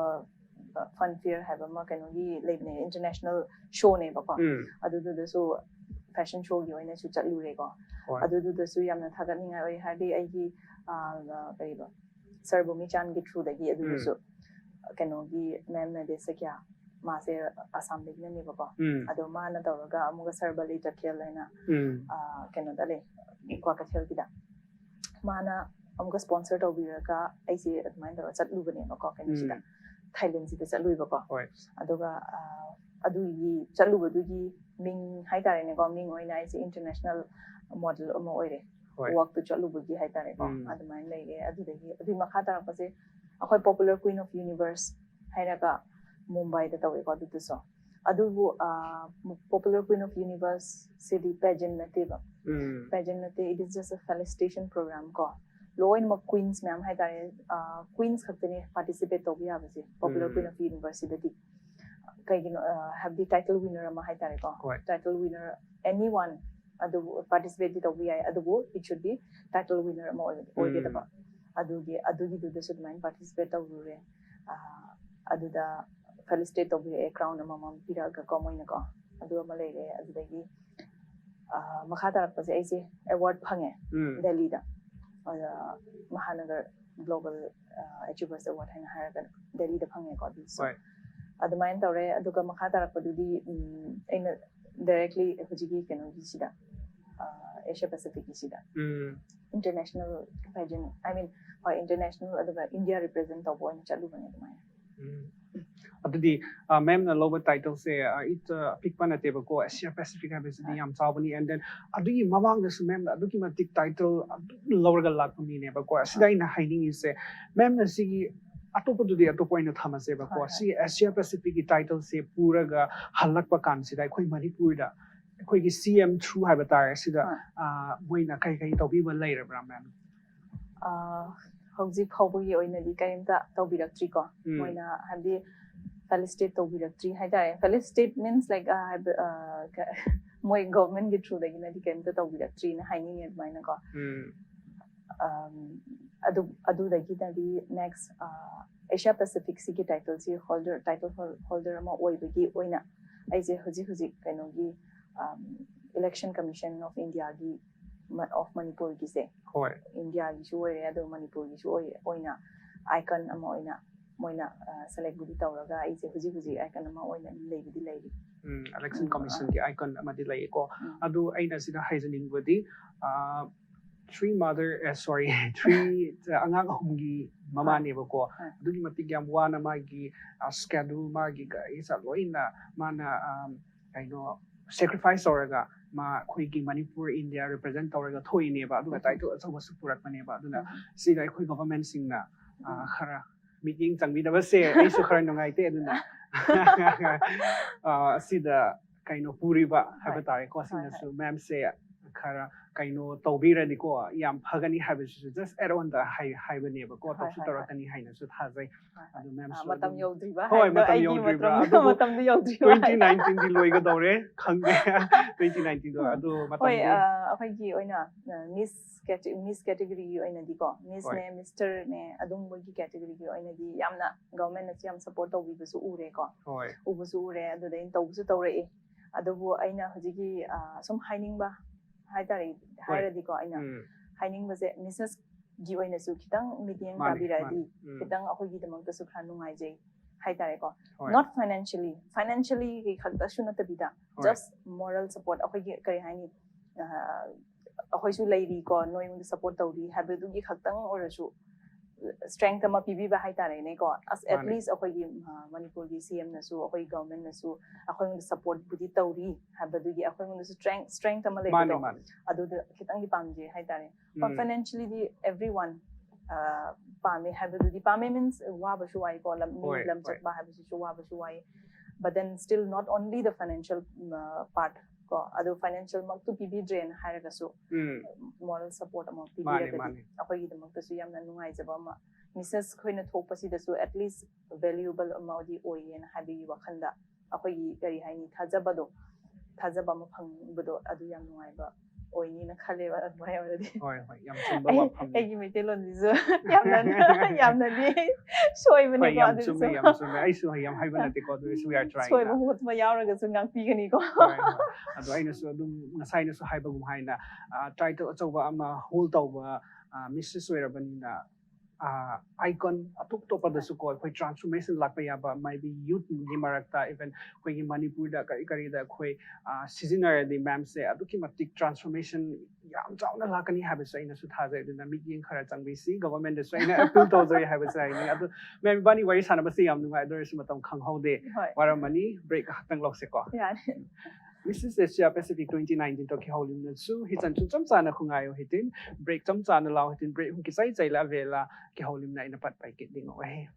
ꯐꯟ ꯐꯦꯌꯔ ꯍꯥꯏꯕ ꯑꯃ ꯀꯩꯅꯣꯒꯤ ꯂꯩꯕꯅꯦ ꯏꯟꯇꯔꯅꯦꯁꯅꯦꯜ ꯁꯣꯅꯦꯕꯀꯣ ꯑꯗꯨꯗꯨꯗꯁꯨ ꯐꯦꯁꯟ ꯁꯣꯒꯤ ꯑꯣꯏꯅꯁꯨ ꯆꯠꯂꯨꯔꯦꯀꯣ ꯑꯗꯨꯗꯨꯗꯁꯨ ꯌꯥꯝꯅ ꯊꯥꯒꯠꯅꯤꯡꯉꯥꯏ ꯑꯣꯏ ꯍꯥꯏꯔꯗꯤ ꯑꯩꯒꯤ ꯀꯔꯤꯕ ꯁꯔ ꯕꯨꯃꯤꯆꯥꯟꯒꯤ ꯊ꯭ꯔꯨꯗꯒꯤ ꯑꯗꯨꯗꯁꯨ ꯀꯩꯅꯣꯒꯤ ꯃꯦꯝ ꯅꯗꯦꯁꯀꯤꯌꯥ ꯃꯥꯁꯦ ꯑꯁꯥꯝꯗꯒꯤꯅꯦꯕꯀꯣ ꯑꯗꯣ ꯃꯥꯅ ꯇꯧꯔꯒ ꯑꯃꯨꯛꯀ ꯁꯔ ꯕꯂꯤ ꯇꯈꯦꯜ ꯍꯥꯏꯅ ꯀꯩꯅꯣꯗ ꯂꯩ ꯀ꯭ꯋꯥꯀꯩꯊꯦꯜꯒꯤꯗ ꯃꯥꯅ ꯑꯃꯨꯛꯀ ꯁ꯭ꯄꯣꯟꯁꯔ ꯇꯧꯕꯤꯔꯒ ꯑꯩꯁꯦ ꯑꯗꯨꯃꯥꯏꯅ ꯇꯧꯔꯒ ꯆꯠꯂꯨꯕꯅꯦꯕꯀꯣ ꯀꯩꯅꯣꯁꯤꯗ ꯊꯥꯏꯂꯦꯟꯁꯤꯗ ꯆꯠꯂꯨꯏꯕꯀꯣ ꯑꯗꯨꯒ ꯑꯗꯨꯒꯤ ꯆꯠꯂꯨꯕꯗꯨꯒꯤ ꯃꯤꯡ ꯍꯥꯏꯇꯥꯔꯦꯅꯦꯀꯣ ꯃꯤꯡ ꯑꯣꯏꯅ ꯑꯩꯁꯦ ꯏꯟꯇꯔꯅꯦꯁꯅꯦꯜ ꯃꯣꯗꯦꯜ ꯑꯃ ꯑꯣꯏꯔꯦ ꯋꯥꯛꯇꯨ ꯆꯠꯂꯨꯕꯒꯤ ꯍꯥꯏꯇꯥꯔꯦꯀꯣ ꯑꯗꯨꯃꯥꯏꯅ ꯂꯩꯔꯦ ꯑꯗꯨꯒꯤ ꯃꯈꯥ ꯇꯥꯔꯛꯄꯁꯦ ꯑꯩꯈꯣꯏ ꯄꯣꯄꯨꯂꯔ ꯀ꯭ꯋꯤꯟ ꯑꯣꯐ ꯌꯨꯅꯤꯚꯔꯁ ꯍꯥꯏꯔꯒ ꯃꯨꯝꯕꯥꯏꯗ ꯇꯧꯋꯦꯀꯣ ꯑꯗꯨꯗꯁꯨ ꯑꯗꯨꯕꯨ ꯄꯣꯄꯨꯂꯔ ꯀ꯭ꯋꯤꯟ ꯑꯣꯐ ꯌꯨꯅꯤꯚꯔꯁ ꯁꯤꯗꯤ ꯄꯦꯖꯦꯟ ꯅꯠꯇꯦꯕ ꯄꯦꯖꯦꯟ ꯅꯠꯇꯦ ꯏꯠ ꯏꯁ ꯖꯁ ꯑ ꯐꯦꯂꯤꯁꯤꯇꯦꯁꯟ ꯄ꯭ꯔꯣꯒ꯭ꯔꯥꯝ ꯀꯣ ꯂꯣꯏꯅꯃꯛ ꯀ꯭ꯋꯤꯟꯁ ꯃꯌꯥꯝ ꯍꯥꯏꯇꯥꯔꯦ ꯀ꯭ꯋꯤꯟꯁ ꯈꯛꯇꯅꯦ ꯄꯥꯔꯇꯤꯁꯤꯄꯦꯠ ꯇꯧꯕ ꯌꯥꯕꯁꯦ ꯄꯣꯄꯨꯂꯔ ꯀ꯭ꯋꯤꯟ ꯑꯣꯐ ꯌꯨꯅꯤꯚꯔꯁꯤꯇꯗꯤ ꯀꯩꯒꯤꯅꯣ ꯍꯥꯏꯕꯗꯤ ꯇꯥꯏꯇꯜ ꯋꯤꯅꯔ ꯑꯃ ꯍꯥꯏꯇꯥꯔꯦꯀꯣ ꯇꯥꯏꯇꯜ ꯋꯤꯅꯔ ꯑꯦꯅꯤ ꯋꯥꯟ ꯑꯗꯨꯕꯨ ꯄꯥꯔꯇꯤꯁꯤꯄꯦꯠꯇꯤ ꯇꯧꯕ ꯌꯥꯏ ꯑꯗꯨꯕꯨ ꯏꯠ ꯁꯨꯗ ꯕꯤ ꯇꯥꯏꯇꯜ ꯋꯤꯅꯔ ꯑꯃ ꯑꯣꯏꯒꯗꯕ ꯑꯗꯨꯒꯤꯗꯨꯗꯁꯨ ꯑꯗꯨꯃꯥꯏꯅ ꯄꯥꯔꯇꯤꯁꯤꯄꯦꯠ ꯇꯧꯔꯨꯔꯦ ꯑꯗꯨꯗ ꯐꯦꯂꯤꯁꯤꯇꯦꯠ ꯇꯧꯕꯤꯔꯛꯑꯦ ꯀ꯭ꯔꯥꯎꯟ ꯑꯃꯃꯝ ꯄꯤꯔꯛꯑꯒꯀꯣ ꯃꯣꯏꯅꯀꯣ ꯑꯗꯨ ꯑꯃ ꯂꯩꯔꯦ ꯑꯗꯨꯗꯒꯤ ꯃꯈꯥ ꯇꯥꯔꯛꯄꯁꯦ ꯑꯩꯁꯦ ꯑꯦꯋꯥꯔꯗ ꯐꯪꯉꯦ ꯗꯦꯜꯂꯤꯗ ꯃꯍꯥꯅꯒꯔ ꯒ꯭ꯂꯣꯕal ꯑꯦꯆꯤꯚꯔꯁ ꯑꯦꯋꯥꯔꯗ ꯍꯥꯏꯅ ꯍꯥꯏꯔꯒ ꯗꯦꯜꯂꯤꯗ ꯐꯪꯉꯦꯀꯣ ꯑꯗꯨꯁꯨ ꯑꯗꯨꯃꯥꯏꯅ ꯇꯧꯔꯦ ꯑꯗꯨꯒ ꯃꯈꯥ ꯇꯥꯔꯛꯄꯗꯨꯗꯤ ꯑꯩꯅ ꯗꯥꯏꯔꯦꯛꯠꯂꯤ ꯍꯧꯖꯤꯛꯀꯤ ꯀꯩꯅꯣꯒꯤꯁꯤꯗ ꯑꯦꯁꯤꯌꯥ ꯄꯦꯁꯤꯐꯤꯛꯀꯤꯁꯤꯗ ꯏꯟꯇꯔꯅꯦꯁꯅꯦꯜ ꯄꯦꯖꯦꯟ ꯑꯥꯏ ꯃꯤꯟ ꯍꯣꯏ ꯏꯟꯇꯔꯅꯦꯁꯅꯦꯜ ꯑꯗꯨꯒ ꯏꯟꯗꯤꯌꯥ ꯔꯤꯄ꯭ꯔꯖꯦꯟ ꯇꯧꯕ ꯑꯣꯏꯅ ꯆꯠꯂꯨꯕꯅꯦ ꯑꯗꯨꯃꯥꯏꯅ ꯑꯗꯨꯗꯤ ꯃꯦꯝꯅ ꯂꯧꯕ ꯇꯥꯏꯇꯜꯁꯦ ꯑꯄꯤꯛꯄ ꯅꯠꯇꯦꯕꯀꯣ ꯑꯦꯁꯤꯌꯥ ꯄꯦꯁꯤꯐꯤꯛ ꯍꯥꯏꯕꯁꯤꯗꯤ ꯌꯥꯝ ꯆꯥꯎꯕꯅꯤ ꯑꯦꯟ ꯗꯦꯟ ꯑꯗꯨꯒꯤ ꯃꯃꯥꯡꯗꯁꯨ ꯃꯦꯝꯅ ꯑꯗꯨꯛꯀꯤ ꯃꯇꯤꯛ ꯇꯥꯏꯇꯜ ꯑꯗꯨꯝ ꯂꯧꯔꯒ ꯂꯥꯛꯄ ꯃꯤꯅꯦꯕꯀꯣ ꯑꯁꯤꯗ ꯑꯩꯅ ꯍꯥꯏꯅꯤꯡꯉꯤꯁꯦ ꯃꯦꯝꯅ ꯁꯤꯒꯤ ꯑꯇꯣꯞꯄꯗꯨꯗꯤ ꯑꯇꯣꯞꯄ ꯑꯣꯏꯅ ꯊꯝꯃꯁꯦꯕꯀꯣ ꯁꯤ ꯑꯦꯁꯤꯌꯥ ꯄꯦꯁꯤꯐꯤꯛꯀꯤ ꯇꯥꯏꯇꯜꯁꯦ ꯄꯨꯔꯒ ꯍꯜꯂꯛꯄ ꯀꯥꯟꯁꯤꯗ ꯑꯩꯈꯣꯏ ꯃꯅꯤꯄꯨꯔꯗ ꯑꯩꯈꯣꯏꯒꯤ CM ꯊ꯭ꯔꯨ ꯍꯥꯏꯕ ꯇꯥꯔꯦ ꯁꯤꯗ ꯃꯣꯏꯅ ꯀꯩ ꯇꯧꯕꯤꯕ ꯂꯩꯔꯕ꯭ꯔꯥ ꯃꯦꯝ ꯍꯧꯖꯤꯛ ꯐꯥꯎꯕꯒꯤ ꯑꯣꯏꯅꯗꯤ ꯀꯔꯤꯝꯇ ꯇꯧꯕꯤꯔꯛꯇ꯭ꯔꯤꯀꯣ ꯃꯣꯏꯅ ꯍꯥꯏꯕꯗꯤ ꯐꯦꯂꯤꯁꯤꯇꯦꯠ ꯇꯧꯕꯤꯔꯛꯇ꯭ꯔꯤ ꯍꯥꯏꯇꯥꯔꯦ ꯐꯦꯂꯤꯁꯤꯇꯦꯠ ꯃꯤꯟꯁ ꯂꯥꯏꯛ ꯃꯣꯏ ꯒꯣꯚꯔꯟꯃꯦꯟꯠꯒꯤ ꯊ꯭ꯔꯨꯗꯒꯤꯅꯗꯤ ꯀꯔꯤꯝꯇ ꯇꯧꯕꯤꯔꯛꯇ꯭ꯔꯤꯅ ꯍꯥꯏꯅꯤꯡꯉꯦ ꯑꯗꯨꯃꯥꯏꯅꯀꯣ ꯑꯗꯨꯗꯒꯤꯅꯗꯤ ꯅꯦꯛꯁ ꯑꯦꯁꯤꯌꯥ ꯄꯦꯁꯤꯐꯤꯛꯁꯤꯒꯤ ꯇꯥꯏꯇꯜ ꯍꯣꯜꯗꯔ ꯑꯃ ꯑꯣꯏꯕꯒꯤ ꯑꯣꯏꯅ ꯑꯩꯁꯦ ꯍꯧꯖꯤꯛ ꯀꯩꯅꯣꯒꯤ ꯏꯂꯦꯛꯁꯟ ꯀꯃꯤꯁꯟ ꯑꯣꯐ ꯏꯟꯗꯤꯌꯥꯒꯤ ꯑꯣꯐ ꯃꯅꯤꯄꯨꯔꯒꯤꯁꯦ ꯏꯟꯗꯤꯌꯥꯒꯤꯁꯨ ꯑꯣꯏꯔꯦ ꯑꯗꯨꯒ ꯃꯅꯤꯄꯨꯔꯒꯤꯁꯨ ꯑꯣꯏꯅ ꯑꯥꯏꯀꯟ ꯑꯃ ꯑꯣꯏꯅ ꯃꯣꯏꯅ ꯁꯦꯂꯦꯛꯕꯨꯗꯤ ꯇꯧꯔꯒ ꯑꯩꯁꯦ ꯍꯧꯖꯤꯛ ꯑꯥꯏꯀꯟ ꯑꯃ ꯑꯣꯏꯅ ꯂꯩꯔꯤ ꯏꯂꯦꯛꯁꯟ ꯀꯃꯤꯁꯟꯒꯤ ꯑꯥꯏꯀꯟ ꯑꯃꯗꯤ ꯂꯩꯀꯣ ꯑꯗꯨ ꯑꯩꯅ ꯁꯤꯗ ꯍꯥꯏꯖꯅꯤꯡꯕꯗꯤ ꯊ꯭ꯔꯤ ꯑꯉꯥꯡ ꯑꯍꯨꯝꯒꯤ ꯃꯃꯥꯅꯦꯕꯀꯣ ꯑꯗꯨꯒꯤ ꯃꯇꯤꯛ ꯌꯥꯝ ꯋꯥꯅ ꯃꯥꯒꯤ ꯁ꯭ꯀꯦꯗꯨꯜ ꯃꯥꯒꯤ ꯒꯥꯔꯤꯁꯦ ꯂꯣꯏꯅ ꯃꯥꯅ ꯀꯩꯅꯣ ꯁꯦꯀ꯭ꯔꯤꯐꯥꯏꯁ ꯇꯧꯔꯒ ꯑꯩꯈꯣꯏꯒꯤ ꯃꯅꯤꯄꯨꯔ ꯏꯟꯗꯤꯌꯥ ꯔꯤꯄ꯭ꯔꯖꯦꯟ ꯇꯧꯔꯒ ꯊꯣꯛꯏꯅꯦꯕ ꯑꯗꯨꯒ ꯇꯥꯏꯇꯜ ꯑꯆꯧꯕꯁꯨ ꯄꯨꯔꯛꯄꯅꯦꯕ ꯑꯗꯨꯅ ꯁꯤꯗ ꯑꯩꯈꯣꯏ ꯒꯣꯚꯔꯟꯃꯦꯟꯠꯁꯤꯡꯅ ꯈꯔ ꯃꯤꯠꯌꯦꯡ ꯆꯪꯕꯤꯗꯕꯁꯦ ꯑꯩꯁꯨ ꯈꯔ ꯅꯨꯡꯉꯥꯏꯇꯦ ꯑꯗꯨꯅ ꯑꯁꯤꯗ ꯀꯩꯅꯣ ꯄꯨꯔꯤꯕ ꯍꯥꯏꯕ ꯇꯥꯔꯦꯀꯣ ꯁꯤꯅꯁꯨ ꯃꯦꯝꯁꯦ ꯈꯔ ꯀꯩꯅꯣ ꯇꯧꯕꯤꯔꯗꯤꯀꯣ ꯌꯥꯝ ꯐꯒꯅꯤ ꯍꯥꯏꯕꯁꯤꯁꯨ ꯖꯁ ꯑꯦꯔꯣꯟꯗ ꯍꯥꯏꯕꯅꯦꯕꯀꯣ ꯇꯧꯁꯨ ꯇꯧꯔꯛꯀꯅꯤ ꯍꯥꯏꯅꯁꯨ ꯊꯥꯖꯩ ꯑꯗꯨ ꯃꯦꯝꯁꯨ ꯃꯇꯝ ꯌꯧꯗ꯭ꯔꯤꯕ ꯍꯣꯏ ꯃꯇꯝ ꯌꯧꯗ꯭ꯔꯤꯕ꯭ꯔꯥ ꯑꯗꯨꯕꯨ ꯃꯇꯝꯗꯤ ꯌꯧꯗ꯭ꯔꯤꯕ 2019ꯗꯤ ꯂꯣꯏꯒꯗꯧꯔꯦ ꯈꯪꯗꯦ 2019ꯗꯣ ꯑꯗꯨ ꯍꯣꯏ ꯃꯇꯝꯗꯤ ꯑꯩꯈꯣꯏꯒꯤ ꯑꯣꯏꯅ ꯃꯤꯁ ꯀꯦꯇꯦꯒꯣꯔꯤꯒꯤ ꯑꯣꯏꯅꯗꯤꯀꯣ ꯃꯤꯁꯅꯦ ꯃꯤꯁꯇꯔꯅꯦ ꯑꯗꯨꯝꯕꯒꯤ ꯀꯦꯇꯦꯒꯣꯔꯤꯒꯤ ꯑꯣꯏꯅꯗꯤ ꯌꯥꯝꯅ ꯒꯚꯔꯟꯃꯦꯟꯠꯅꯁꯨ ꯌꯥꯝ ꯁꯄꯣꯔꯠ ꯇꯧꯕꯤꯕꯁꯨ ꯎꯔꯦꯀꯣ ꯎꯕꯁꯨ ꯎꯔꯦ ꯑꯗꯨꯗ ꯑꯩꯅ ꯇꯧꯕꯁꯨ ꯇꯧꯔꯛꯑꯦ ꯑꯗꯨꯕꯨ ꯑꯩꯅ ꯍꯧꯖꯤꯛꯀꯤ ꯁꯨꯝ ꯍꯥꯏꯅꯤꯡꯕ ꯍꯥꯏꯔꯗꯤꯀꯣ ꯑꯩꯅ ꯍꯥꯏꯅꯤꯡꯕꯁꯦ ꯃꯤꯁꯦꯁꯒꯤ ꯑꯣꯏꯅꯁꯨ ꯈꯤꯇꯪ ꯃꯤꯠꯌꯦꯡ ꯇꯥꯕꯤꯔꯛꯑꯗꯤ ꯈꯤꯇꯪ ꯑꯩꯈꯣꯏꯒꯤꯗꯃꯛꯇꯁꯨ ꯈꯔ ꯅꯨꯡꯉꯥꯏꯖꯩ ꯍꯥꯏꯇꯥꯔꯦꯀꯣ ꯅꯣꯠ ꯐꯥꯏꯅꯥꯟꯁꯤꯌꯦꯂꯤ ꯈꯛꯇꯁꯨ ꯅꯠꯇꯕꯤꯗ ꯖꯁ ꯃꯣꯔꯦꯜ ꯁꯄꯣꯔꯠ ꯑꯩꯈꯣꯏꯒꯤ ꯀꯔꯤ ꯍꯥꯏꯅꯤ ꯑꯩꯈꯣꯏꯁꯨ ꯂꯩꯔꯤꯀꯣ ꯅꯣꯏꯉꯣꯟꯗ ꯁꯞꯄꯣꯔꯠ ꯇꯧꯔꯤ ꯍꯥꯏꯕꯗꯨꯒꯤ ꯈꯛꯇꯪ ꯑꯣꯏꯔꯁꯨ ꯁ꯭ꯇꯔꯦꯡꯊ ꯑꯃ ꯄꯤꯕꯤꯕ ꯍꯥꯏꯇꯥꯔꯦꯅꯦꯀꯣ ꯑꯁ ꯑꯦꯠ ꯂꯤꯁ ꯑꯩꯈꯣꯏꯒꯤ ꯃꯅꯤꯄꯨꯔꯒꯤ CM-ꯅꯁꯨ ꯑꯩꯈꯣꯏ ꯒꯚꯔꯟꯃꯦꯟꯠꯅꯁꯨ ꯑꯩꯈꯣꯏꯉꯣꯟꯗ ꯁꯞꯄꯣꯔꯠꯄꯨꯗꯤ ꯇꯧꯔꯤ ꯍꯥꯏꯕꯗꯨꯒꯤ ꯑꯩꯈꯣꯏꯉꯣꯟꯗꯁꯨ ꯁ꯭ꯇꯔꯦꯡꯊ ꯑꯃ ꯂꯩꯕꯗꯣ ꯑꯗꯨꯗ ꯈꯤꯇꯪꯗꯤ ꯄꯥꯝꯖꯩ ꯍꯥꯏꯇꯥꯔꯦ ꯐꯥꯏꯅꯥꯟꯁꯤꯌꯦꯂꯤꯗꯤ everyone ꯄꯥꯝꯃꯦ ꯍꯥꯏꯕꯗꯨꯗꯤ ꯄꯥꯝꯃꯦ means ꯋꯥꯕꯁꯨ ꯋꯥꯏꯀꯣ ꯂꯝ ꯆꯠꯄ ꯍꯥꯏꯕꯁꯤꯁꯨ ꯋꯥꯕꯁꯨ ꯋꯥꯏ but then still not only the financial part ko adu financial maktu pibidren hairagasu moral support among pibiragadi akhoi gi damaktasu yamna nungaijaba ma Mrs. khoina thokpasi dasu at least valuable amount oyen habi wakhanda akhoi gi kari haini thajaba ma phangbado adu yam nungaiba oini na khale ba admai already hoi yam chumba wa pham ai gi metel on disu yamna di soi bani ko adu yam chumba ai su yam haiba nate ko adu we are trying soi ba hut ma yauraga su ngang pi gani ko adu aina su adum ngasai na su haiba gum haina title achauba ama hold tauba Mrs. Soirabani na icon atuk topa da su ko khoi transformation lakpa yaba maybe youth ni marakta even khoi gi Manipur da kari da khoi seasonal di ma'am se aduki matik transformation yam chauna lakani habi sai na su thajai dina meeting khara changbi si government da sai na appeal tawjai habi sai ni adu ma'am bani wari sana ba si yam nungai dor su matam khanghaude waramani break hatang lokse ko Mrs. Asia Pacific 2019 to ki holim na su hitan chum chana khungayo hitin break chana law hitin break hun ki sai chai la vela ki holim na ina pat pai ki ding ohe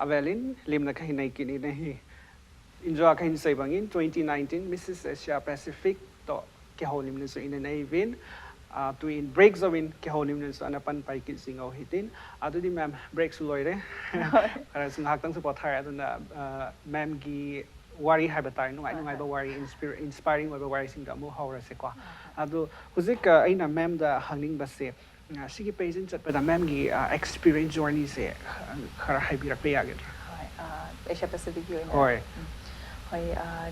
Avelin limna kahin nai kini nahi enjoy kahin sai bangin 2019 Mrs. Asia Pacific to ke holim na so ina nai win to in break zawin ke holim na so anapan pai ki singaw hitin adu di ma'am break su loire ara sung haktang su pothar adu na ma'am gi wari habatai nungai ba wari inspiring ba wari sing da mo hawra se kwa adu huzik aina ma'am da hangning ba se Sige patient chat pada ma'am gi experience journey se khara haibirak pe yaget Asia Pacific yun hoi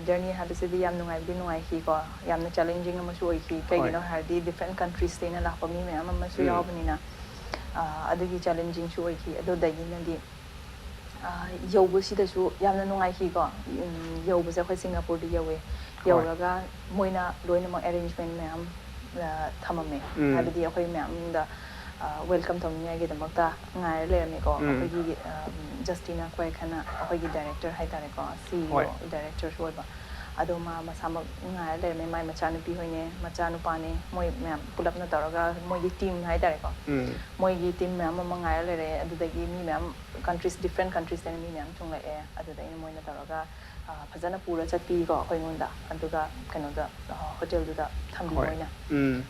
journey habisidi yam nungai hi ko yam na challenging na masu hi kay gino hardi different countries stay na lakpa mi ma'am masu yaw bani na adugi challenging su hi adu dagi na di yobu si da su yam na nungai hi ko yobu sa khoi Singapore di yawe yawraga moina loina ma arrangement ma'am thamame habidi akhoi ma'am da welcome tawningai gi damakta ngai le me ko akhoi gi Justina khoi khana akhoi gi director hai tare ko CEO director soiba ado ma masama ngai le me mai machanu pi hoine machanu pane moi ma'am pulap na taraga moi gi team hai tare ko moi gi team ma'am ma ngai le re adu dagi mi ma'am countries different countries tane mi ma'am chung la e adu dagi moi na taraga fazana pura chatpi ko akhoi ngonda aduga kano da hotel du da thambi moina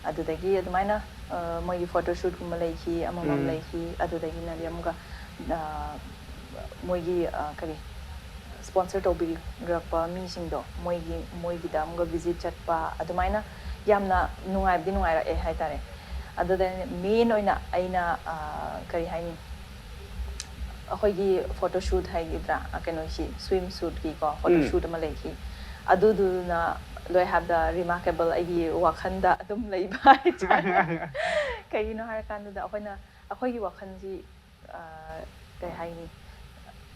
adu dagi adu maina moi gi photo shoot kuma lai ki amamam lai ki adu dagi na yamuga moi gi kari sponsor to bi grapa mi singdo moi gi da amga visit chatpa adu maina yamna nungai bi nungai ra e hai tare adu da main oina aina kari haini akhoi gi photo shoot hai gi dra kano si swimsuit ki ko photo shoot ma lai ki aduduna loi habda remarkable agi wakhanda adum leiba hai tare kaino har kanda akhona akhoi gi wakhanji kai haini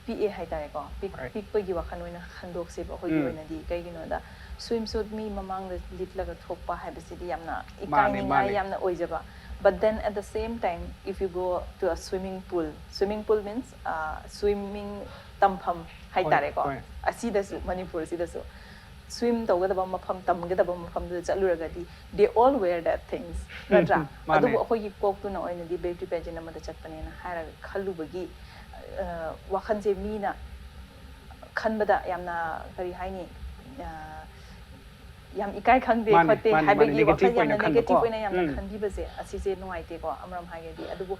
PA hai tare ko pick gi wakhan oina khandok se akhoi gi oina di kaigino da swimsuit mi mamang litlaga thokpa haibasidi yamna ikaininga yamna oijaba. But then at the same time, if you go to a swimming pool means swimming tampham hai tare ko asidasu Manipur sidasu swim tawgadaba mafam tamgadaba mafam du chaluragadi they all wear that things natra adu akhoi gi kok tu na oina di beauty pageant amada chatpane na hara khallubagi wakhanje mina khanbada yamna kari haini yam ikai khangde khote habagi wakhal yamna negative oina yamna khanbibase asise nuaite ko amram hagedi adubu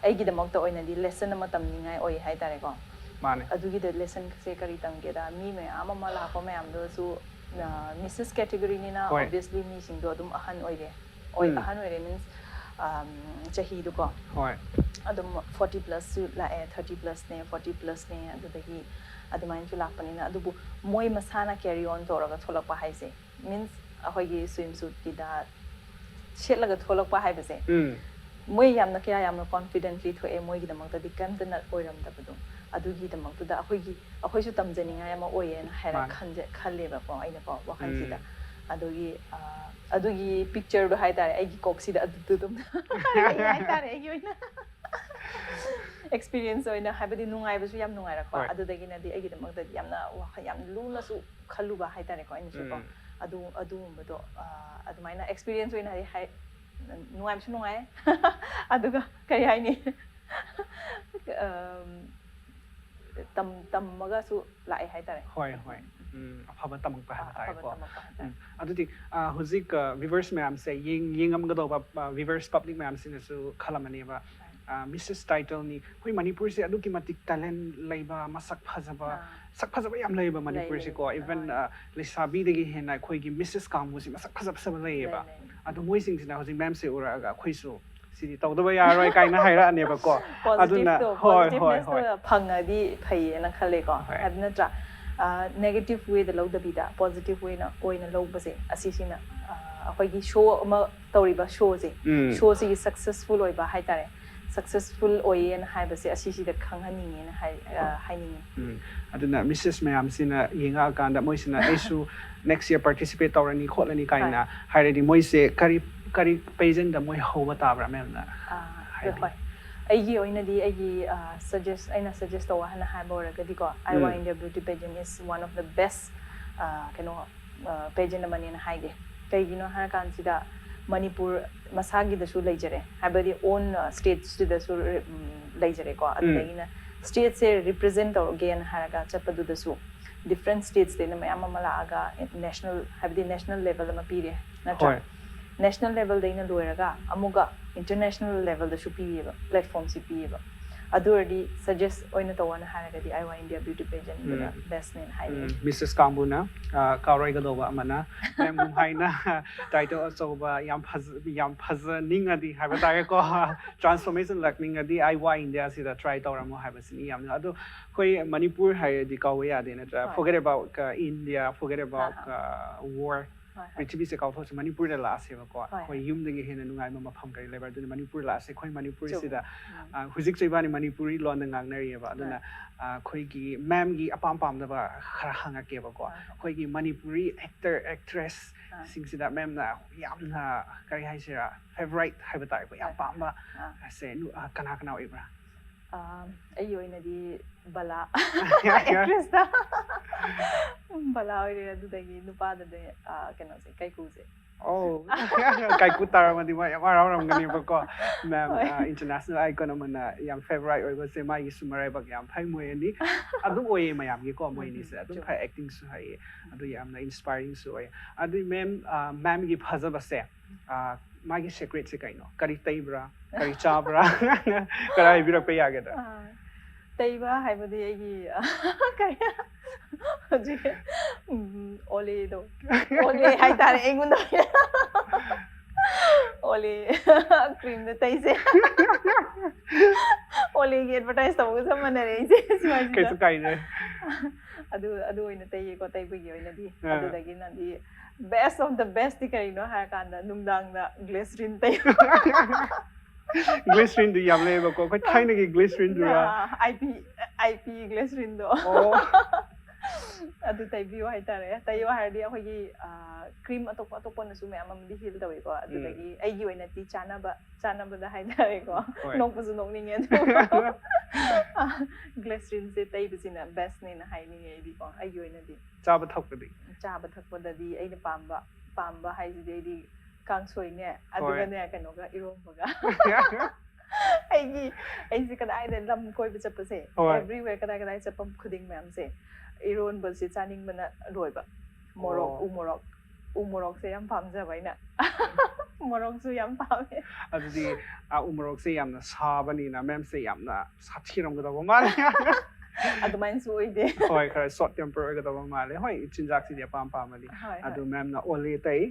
aigi damak ta oina di lesson ama tamningai oi hai tare ko mane adugi the lesson se kari tamge da mi me ama mala ko me am do su Mrs category ni na obviously mi sing do dum ahan oire oi ahan oire means chahi du ko hoi adum 40 plus su la 30 plus ne 40 plus ne adudagi adumain chu lakpani na adubu moi masana carry on toraga tholakpa haise means ahoi gi swimsuit ki da shetlaga tholakpa haibase moi yamna kya yamna confidently thoe moi gi damak da dikam na oiram da badu adugi damak da ahoi su tamjaninga yama oyen haira khanje khalle ba ko aina ko wakhai sida adugi picture do hai tare aigi koksi da adu dum hai tare aigi oina experience oina habadi nungai basu yam nungai ra ko adudagi na di agi damak da yamna wakha yam luna su khaluba hai tare ko aina su ko adu mado adumaina experience oina hai nungai basu nungai aduga kai hai ni tam maga su lai hai tare hoi afaba tamang pa hai ko adudi huzik viewers ma'am say yingam gado ba viewers public ma'am sin su khalamani ba Mrs title ni hoi Manipur se aduki matik talent laiba masak phajaba yam laiba Manipur se ko even lesabi degi hena khoi gi Mrs kamu si masak phajaba laiba adu moi sing sina huzik ma'am se ura ga khoi su sidi tawdaba yaroi kaina haira ne ba ko aduna hoi phangadi phai na khale ko adna tra negative way da lawda bida positive way na oina lawbase asisina akhoi gi show ama tawriba show se successful oiba hai tare successful oyen haibase asisi da khanghaninge na haininge aduna Mrs mayam sina yinga kanda moi sina aisu next year participate tawrani kholani kaina hairedi moi se kari pageant da moi hoba tabra mem na hoi aigi oina di aigi suggest to hana haibora gadi ko Iowa India beauty pageant is one of the best pageant amani na haige kaigino har kan sida Manipur masagi da su leijare habadi own states to the su leijare ko adina state se represent or again haraga chapadu da su different states de na mayama mala aga national habadi national level ma pire na national level de na loiraga amuga international level da su pire platform si pire adurdi suggest oina to wana haraga di Iowa India beauty pageant the best name high Mrs Kambuna kawrai ga doba amana mem haina title also ba yam phaz ninga di haba ta ko transformation lakning di Iowa India si da try to ramo haba sini yam adu koi Manipur hai di kawe ya de na forget about India forget about war Prithvi se kaw thos Manipur da la se ba ko koi yum de hena nungai ma pham kai lebar du Manipur la se koi Manipur si da huzik cheba ni Manipuri lon ngang nari ba aduna khoi gi ma'am gi apam pam da ba khara hanga ke ba ko khoi gi Manipuri actor actress sing si da ma'am na yam na kai hai sira favorite hai ba tai ko yam pam ba se nu kana ibra ayo ina di bala actress da bala oi adu dagi nupa da de kano se kai ku se oh kai ku tar ma di ma ram gani ba ko ma'am international icon amana yam favorite oi ba se mai gi sumarai ba yam phai moi ni adu oi ma yam gi ko moi ni se adu phai acting su hai adu yam na inspiring su oi adu ma'am gi phaja ba se magi secret se kaino kari taibra kari chabra karai birak pe ya ga da taiba hai ba di gi kai ji ole hai tare engun do ole cream de tai se ole gi advertise to ga samana re je kai su kai ne ꯑꯗꯨ ꯑꯣꯏꯅ ꯇꯩꯌꯦꯀꯣ ꯇꯩꯕꯒꯤ ꯑꯣꯏꯅꯗꯤ ꯑꯗꯨꯗꯒꯤꯅꯗꯤ best of the best ꯗꯤ ꯀꯔꯤꯅꯣ ꯍꯥꯏꯔꯀꯥꯟꯗ ꯅꯨꯡꯗꯥꯡꯗ glycerin ꯇꯩ glycerin ꯗꯨ ꯌꯥꯝ ꯂꯩꯌꯦꯕꯀꯣ ꯑꯩꯈꯣꯏ ꯊꯥꯏꯅꯒꯤ glycerin ꯗꯨꯔꯥ IP glycerin ꯗꯣ ꯑꯗꯨ ꯇꯩꯕꯤꯌꯣ ꯍꯥꯏꯇꯥꯔꯦ ꯇꯩꯌꯣ ꯍꯥꯏꯔꯗꯤ ꯑꯩꯈꯣꯏꯒꯤ ꯀ꯭ꯔꯤꯝ ꯑꯇꯣꯞꯄꯅꯁꯨ ꯃꯌꯥꯝ ꯑꯃꯗꯤ ꯍꯤꯜ ꯇꯧꯋꯦꯀꯣ ꯑꯗꯨꯗꯒꯤ ꯑꯩꯒꯤ ꯑꯣꯏꯅꯗꯤ ꯆꯥꯅꯕꯗ ꯍꯥꯏꯇꯥꯔꯦꯀꯣ ꯅꯣꯛꯄꯁꯨ ꯅꯣꯛꯅꯤꯡꯉꯦ ꯑꯗꯨꯒ ꯒ꯭ꯂꯦꯁꯔꯤꯟꯁꯦ ꯇꯩꯕꯁꯤꯅ ꯕꯦꯁꯅꯦꯅ ꯍꯥꯏꯅꯤꯡꯉꯦ ꯑꯩꯗꯤꯀꯣ ꯑꯩꯒꯤ ꯑꯣꯏꯅꯗꯤ ꯆꯥꯕ ꯊꯛꯄꯗꯗꯤ ꯑꯩꯅ ꯄꯥꯝꯕ ꯍꯥꯏꯁꯤꯗꯤ ꯑꯩꯗꯤ ꯀꯥꯡꯁꯣꯏꯅꯦ ꯑꯗꯨꯒꯅꯦ ꯀꯩꯅꯣꯒ ꯏꯔꯣꯝꯕꯒ ꯑꯩꯁꯦ ꯀꯗꯥꯏꯗ ꯂꯝ ꯀꯣꯏꯕ ꯆꯠꯄꯁꯦ everywhereꯀꯗꯥꯏ ꯆꯠꯄ ꯈꯨꯗꯤꯡ ꯃꯌꯥꯝꯁꯦ ꯏꯔꯣꯟꯕꯁꯦ ꯆꯥꯅꯤꯡꯕꯅ ꯂꯣꯏꯕ ꯎ ꯃꯣꯔꯣꯛꯁꯦ ꯌꯥꯝ ꯄꯥꯝꯖꯕ ꯑꯩꯅ ꯃꯣꯔꯣꯛꯁꯨ ꯌꯥꯝ ꯄꯥꯝꯃꯦ ꯑꯗꯨꯗꯤ ꯎ ꯃꯣꯔꯣꯛꯁꯦ ꯌꯥꯝꯅ ꯁꯥꯕꯅꯤꯅ ꯃꯦꯝꯁꯦ ꯌꯥꯝꯅ ꯁꯥꯊꯤꯔꯝꯒꯗꯧꯕ ꯃꯥꯜꯂꯦ ꯑꯗꯨꯃꯥꯏꯅꯁꯨ ꯑꯣꯏꯗꯦ ꯍꯣꯏ ꯈꯔ ꯁꯣꯔꯠ ꯇꯦꯝꯄꯔ ꯑꯣꯏꯒꯗꯧꯕ ꯃꯥꯜꯂꯦ ꯍꯣꯏ ꯆꯤꯟꯖꯥꯛꯁꯤꯗꯤ ꯑꯄꯥꯝꯕꯅꯤ ꯑꯗꯨ ꯃꯦꯝꯅ ꯑꯣꯂꯦ ꯇꯩ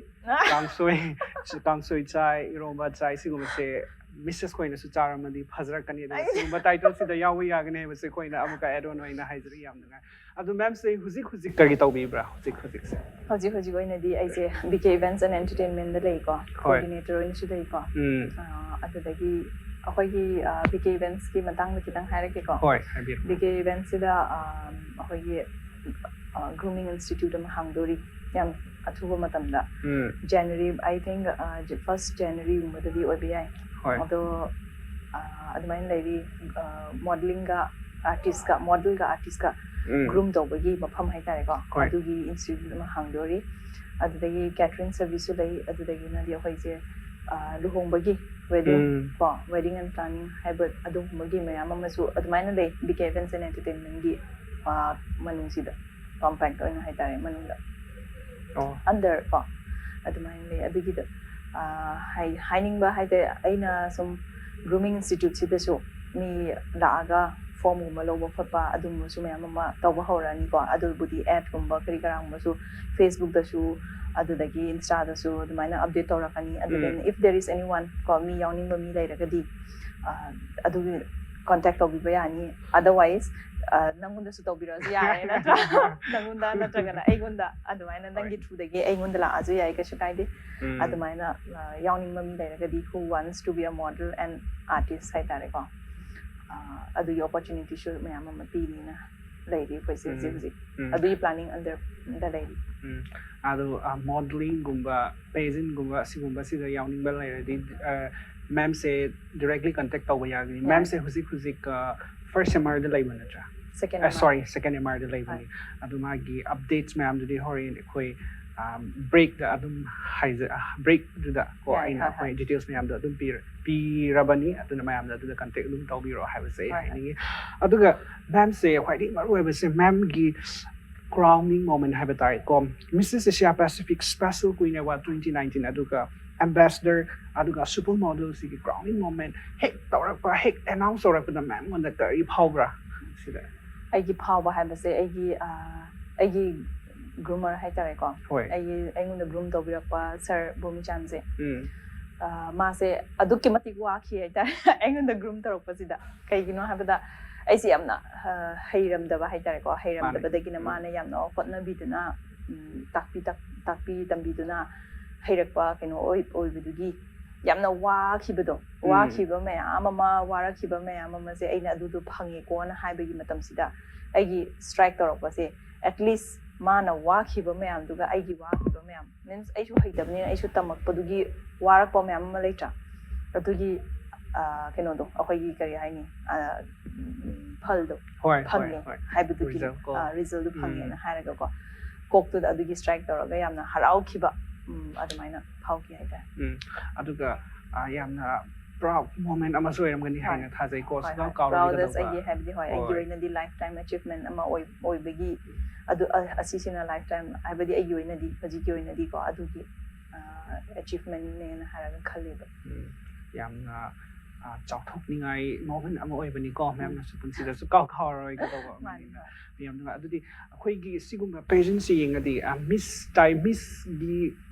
ꯀꯥꯡꯁꯣꯏ ꯆꯥꯏ ꯏꯔꯣꯝꯕ ꯆꯥꯏ ꯁꯤꯒꯨꯝꯕꯁꯦ ꯃꯤꯁꯦꯁ ꯈꯣꯏꯅꯁꯨ ꯆꯥꯔꯝꯃꯗꯤ ꯐꯖꯔꯛꯀꯅꯤ ꯑꯗꯨꯒ ꯁꯤꯒꯨꯝꯕ ꯇꯥꯏꯇꯜꯁꯤꯗ ꯌꯥꯎꯕ ꯌꯥꯒꯅꯤ ꯍꯥꯏꯕꯁꯦ ꯑꯩꯈꯣꯏꯅ ꯑꯃꯨꯛꯀ ꯑꯦꯗꯣꯟ ꯑꯣꯏꯅ ꯍꯥꯏꯖꯔꯤ ꯌꯥꯝ ꯅꯨꯡꯉꯥꯏ ꯑꯗꯨ ꯃꯦꯝꯁꯦ ꯍꯧꯖꯤꯛ ꯀꯔꯤ ꯇꯧꯕꯤꯕ꯭ꯔꯥ ꯍꯧꯖꯤꯛꯁꯦ ꯍꯧꯖꯤꯛ ꯑꯣꯏꯅꯗꯤ ꯑꯩꯁꯦ BK Events and Entertainmentꯗ ꯂꯩꯀꯣ coordinator ꯑꯣꯏꯅꯁꯨ ꯂꯩꯀꯣ ꯑꯗꯨꯗꯒꯤ ꯑꯩꯈꯣꯏꯒꯤ BK Eventsꯀꯤ ꯃꯇꯥꯡꯗ ꯈꯤꯇꯪ ꯍꯥꯏꯔꯛꯀꯦꯀꯣ ꯍꯣꯏ ꯍꯥꯏꯕꯤꯌꯨ BK Eventsꯁꯤꯗ ꯑꯩꯈꯣꯏꯒꯤ grooming institute ꯑꯃ ꯍꯥꯡꯗꯣꯔꯤ ꯌꯥꯝ ꯑꯊꯨꯕ ꯃꯇꯝꯗ January I think 1st January ꯒꯨꯝꯕꯗꯗꯤ ꯑꯣꯏꯕ ꯌꯥꯏ ꯑꯗꯣ ꯑꯗꯨꯃꯥꯏꯅ ꯂꯩꯔꯤ ꯃꯣꯗꯦꯜꯒ ꯑꯥꯔꯇꯤꯁꯀ groom ꯇꯧꯕꯒꯤ ꯃꯐꯝ ꯍꯥꯏꯇꯥꯔꯦꯀꯣ ꯑꯗꯨꯒꯤ institute ꯑꯃ ꯍꯥꯡꯗꯣꯔꯤ ꯑꯗꯨꯗꯒꯤ catering service ꯂꯩ ꯑꯗꯨꯗꯒꯤꯅꯗꯤ ꯑꯩꯈꯣꯏꯁꯦ ꯂꯨꯍꯣꯡꯕꯒꯤ wedding and planning ꯍꯥꯏꯕ ꯑꯗꯨꯒꯨꯝꯕꯒꯤ ꯃꯌꯥꯝ ꯑꯃꯁꯨ ꯑꯗꯨꯃꯥꯏꯅ ꯂꯩ BK Events and Entertainmentꯒꯤ ꯃꯅꯨꯡꯁꯤꯗ compact ꯑꯣꯏꯅ ꯍꯥꯏꯇꯥꯔꯦ ꯃꯅꯨꯡꯗ under ꯀꯣ ꯑꯗꯨꯃꯥꯏꯅ ꯂꯩ ꯑꯗꯨꯒꯤꯗ ꯍꯥꯏꯅꯤꯡꯕ ꯍꯥꯏꯇꯥꯔꯦ ꯑꯩꯅ ꯁꯨꯝ grooming instituteꯁꯤꯗꯁꯨ ꯃꯤ ꯂꯥꯛꯑꯒ ꯐꯣꯔꯝꯒꯨꯝꯕ ꯂꯧꯕ ꯈꯣꯠꯄ ꯑꯗꯨꯒꯨꯝꯕꯁꯨ ꯃꯌꯥꯝ ꯑꯃ ꯇꯧꯕ ꯍꯧꯔꯛꯑꯅꯤꯀꯣ ꯑꯗꯨꯕꯨꯗꯤ ꯑꯦꯗꯀꯨꯝꯕ ꯀꯔꯤ ꯀꯔꯥꯒꯨꯝꯕꯁꯨ ꯐꯦꯁꯕꯨꯛꯇꯁꯨ ꯑꯗꯨꯗꯒꯤ ꯏꯟꯁꯇꯥꯗꯁꯨ ꯑꯗꯨꯃꯥꯏꯅ ꯑꯞꯗꯦꯠ ꯇꯧꯔꯛꯀꯅꯤ ꯑꯗꯨꯗꯒꯤ if there is anyone ꯀꯣ ꯃꯤ ꯌꯥꯎꯅꯤꯡꯕ ꯃꯤ ꯂꯩꯔꯒꯗꯤ ꯑꯗꯨꯒꯤ ꯀꯣꯟꯇꯦꯛ ꯇꯧꯕꯤꯕ ꯌꯥꯅꯤ otherwise ꯅꯪꯉꯣꯟꯗꯁꯨ ꯇꯧꯕꯤꯔꯛꯑꯁꯨ ꯌꯥꯔꯦ ꯅꯠꯇ꯭ꯔꯥ ꯅꯪꯉꯣꯟꯗ ꯅꯠꯇ꯭ꯔꯒꯅ ꯑꯩꯉꯣꯟꯗ ꯑꯗꯨꯃꯥꯏꯅ ꯅꯪꯒꯤ ꯊ꯭ꯔꯨꯗꯒꯤ ꯑꯩꯉꯣꯟꯗ ꯂꯥꯛꯑꯁꯨ ꯌꯥꯏ ꯀꯩꯁꯨ ꯀꯥꯏꯗे ꯑꯗꯨꯃꯥꯏꯅ ꯌꯥꯎꯅꯤꯡꯕ ꯃꯤ ꯂꯩꯔꯒꯗꯤ who wants to be a model and artist ꯍꯥꯏꯇꯥꯔꯦꯀꯣ ꯑꯗꯨꯒꯤ opportunityꯁꯨ ꯃꯌꯥꯝ ꯑꯃ ꯄꯤꯅꯤꯅ ꯂꯩꯔꯤ ꯑꯩꯈꯣꯏꯁꯦ ꯍꯧꯖꯤꯛ ꯑꯗꯨꯒꯤ planning underꯗ ꯂꯩꯔꯤ ꯑꯗꯨ modeling-ꯒꯨꯝꯕ pageant-ꯒꯨꯝꯕ ꯑꯁꯤꯒꯨꯝꯕꯁꯤꯗ ꯌꯥꯎꯅꯤꯡꯕ ꯂꯩꯔꯗꯤ ꯃꯦꯝꯁꯦ directly contact ꯇꯧꯕ ꯌꯥꯒꯅꯤ ꯃꯦꯝꯁꯦ ꯍꯧꯖꯤꯛ first MRꯗ ꯂꯩꯕ ꯅꯠꯇ꯭ꯔꯥ second MRꯗ ꯂꯩꯕꯅꯤ ꯑꯗꯨ ꯃꯥꯒꯤ updates ꯃꯌꯥꯝꯗꯨꯗꯤ ꯍꯣꯔꯦꯟ ꯑꯩꯈꯣꯏ breakꯗ ꯑꯗꯨꯝ breakꯗꯨꯗ ꯀꯣ ꯑꯩꯅ ꯑꯩꯈꯣꯏ details ꯃꯌꯥꯝꯗꯣ ꯑꯗꯨꯝ ꯄꯤꯔꯕꯅꯤ ꯑꯗꯨꯅ ꯃꯌꯥꯝꯅ ꯑꯗꯨꯗ contact ꯑꯗꯨꯝ ꯇꯧꯕꯤꯔꯣ ꯍꯥꯏꯕꯁꯦ ꯑꯩ ꯍꯥꯏꯅꯤꯡꯉꯤ ꯑꯗꯨꯒ ꯃꯦꯝꯁꯦ ꯈ꯭ꯋꯥꯏꯗꯒꯤ ꯃꯔꯨꯑꯣꯏꯕꯁꯦ ꯃꯦꯝꯒꯤ crowning moment haiba tare ko Mrs. Asia Pacific Special Queen Award 2019 aduga ambassador aduga supermodel si crowning moment hek tawrakpa hek announce tawrakpa da ma'am on the kari phawbra sida aigi phawba haibase aigi groomer haitare ko aigunda groom tawbirakpa sir Bomichan se mase adukki matik waki haitare aigunda groom tarakpa sida kaigino haibada ꯑꯩꯁꯦ ꯌꯥꯝꯅ ꯍꯩꯔꯝꯗꯕ ꯍꯥꯏꯇꯥꯔꯦꯀꯣ ꯍꯩꯔꯝꯗꯕꯗꯒꯤꯅ ꯃꯥꯅ ꯌꯥꯝꯅ ꯍꯣꯠꯅꯕꯤꯗꯨꯅ ꯇꯥꯛꯄꯤ ꯇꯝꯕꯤꯗꯨꯅ ꯍꯩꯔꯛꯄ ꯀꯩꯅꯣ ꯑꯣꯏꯕꯗꯨꯒꯤ ꯌꯥꯝꯅ ꯋꯥꯈꯤꯕ ꯃꯌꯥꯝ ꯑꯃ ꯋꯥꯔꯛꯈꯤꯕ ꯃꯌꯥꯝ ꯑꯃꯁꯦ ꯑꯩꯅ ꯑꯗꯨꯗꯣ ꯐꯪꯉꯦꯀꯣꯅ ꯍꯥꯏꯕꯒꯤ ꯃꯇꯝꯁꯤꯗ ꯑꯩꯒꯤ ꯁ꯭ꯇ꯭ꯔꯥꯏꯛ ꯇꯧꯔꯛꯄꯁꯦ ꯑꯦꯠꯂꯤꯁ ꯃꯥꯅ ꯋꯥꯈꯤꯕ ꯃꯌꯥꯝꯗꯨꯒ ꯑꯩꯒꯤ ꯋꯥꯈꯤꯕ ꯃꯌꯥꯝ ꯃꯤꯟꯁ ꯑꯩꯁꯨ ꯍꯩꯇꯕꯅꯤꯅ ꯑꯩꯁꯨ ꯇꯝꯃꯛꯄꯗꯨꯒꯤ ꯋꯥꯔꯛꯄ ꯃꯌꯥꯝ ꯑꯃ ꯂꯩꯇ꯭ꯔꯥ ꯑꯗꯨꯒꯤ ꯀꯩꯅꯣꯗꯣ ꯑꯩꯈꯣꯏꯒꯤ ꯀꯔꯤ ꯍꯥꯏꯅꯤ ꯐꯜꯗꯣ ꯐꯪꯉꯦ ꯍꯥꯏꯕꯗꯨꯒꯤ ꯔꯤꯖꯜꯗꯨ ꯐꯪꯉꯦꯅ ꯍꯥꯏꯔꯒꯀꯣ ꯀꯣꯛꯇꯨꯗ ꯑꯗꯨꯒꯤ ꯁ꯭ꯇ꯭ꯔꯥꯏꯛ ꯇꯧꯔꯒ ꯌꯥꯝꯅ ꯍꯔꯥꯎꯈꯤꯕ ꯑꯗꯨꯃꯥꯏꯅ ꯐꯥꯎꯈꯤ ꯍꯥꯏꯇꯥꯔꯦ ꯑꯗꯨꯒ ꯌꯥꯝꯅ proud moment ꯑꯃꯁꯨ ꯑꯣꯏꯔꯝꯒꯅꯤ ꯍꯥꯏꯅ ꯊꯥꯖꯩꯀꯣ ꯁꯨꯡꯀꯥꯎ ꯀꯥꯎꯔꯣꯏꯗꯕ proudest ꯑꯩꯒꯤ ꯍꯥꯏꯕꯗꯤ ꯑꯩꯒꯤ ꯑꯣꯏꯅꯗꯤ lifetime achievement ꯑꯃ ꯑꯣꯏꯕꯒꯤ ꯑꯁꯤꯁꯤꯅ lifetime ꯍꯥꯏꯕꯗꯤ ꯑꯩꯒꯤ ꯑꯣꯏꯅꯗꯤ ꯍꯧꯖꯤꯛꯀꯤ ꯑꯣꯏꯅꯗꯤꯀꯣ ꯑꯗꯨꯒꯤ achievement-ꯅꯦꯅ ꯍꯥꯏꯔꯒ ꯈꯜꯂꯦꯕ ꯌꯥꯝꯅ ꯆꯥꯎꯊꯣꯛꯅꯤꯡꯉꯥꯏ ꯃꯣꯃꯦꯟ ꯑꯃ ꯑꯣꯏꯕꯅꯤꯀꯣ ꯃꯦꯝꯅꯁꯨ ꯄꯨꯟꯁꯤꯗꯁꯨ ꯀꯥꯎꯔꯣꯏꯒꯗꯧꯕ ꯑꯃꯅꯤꯅ ꯌꯥꯝꯅ ꯑꯗꯨꯗꯤ ꯑꯩꯈꯣꯏꯒꯤ ꯁꯤꯒꯨꯝꯕ ꯄꯦꯖꯦꯟꯁꯤ ꯌꯦꯡꯉꯗꯤ ꯃꯤꯁꯒꯤ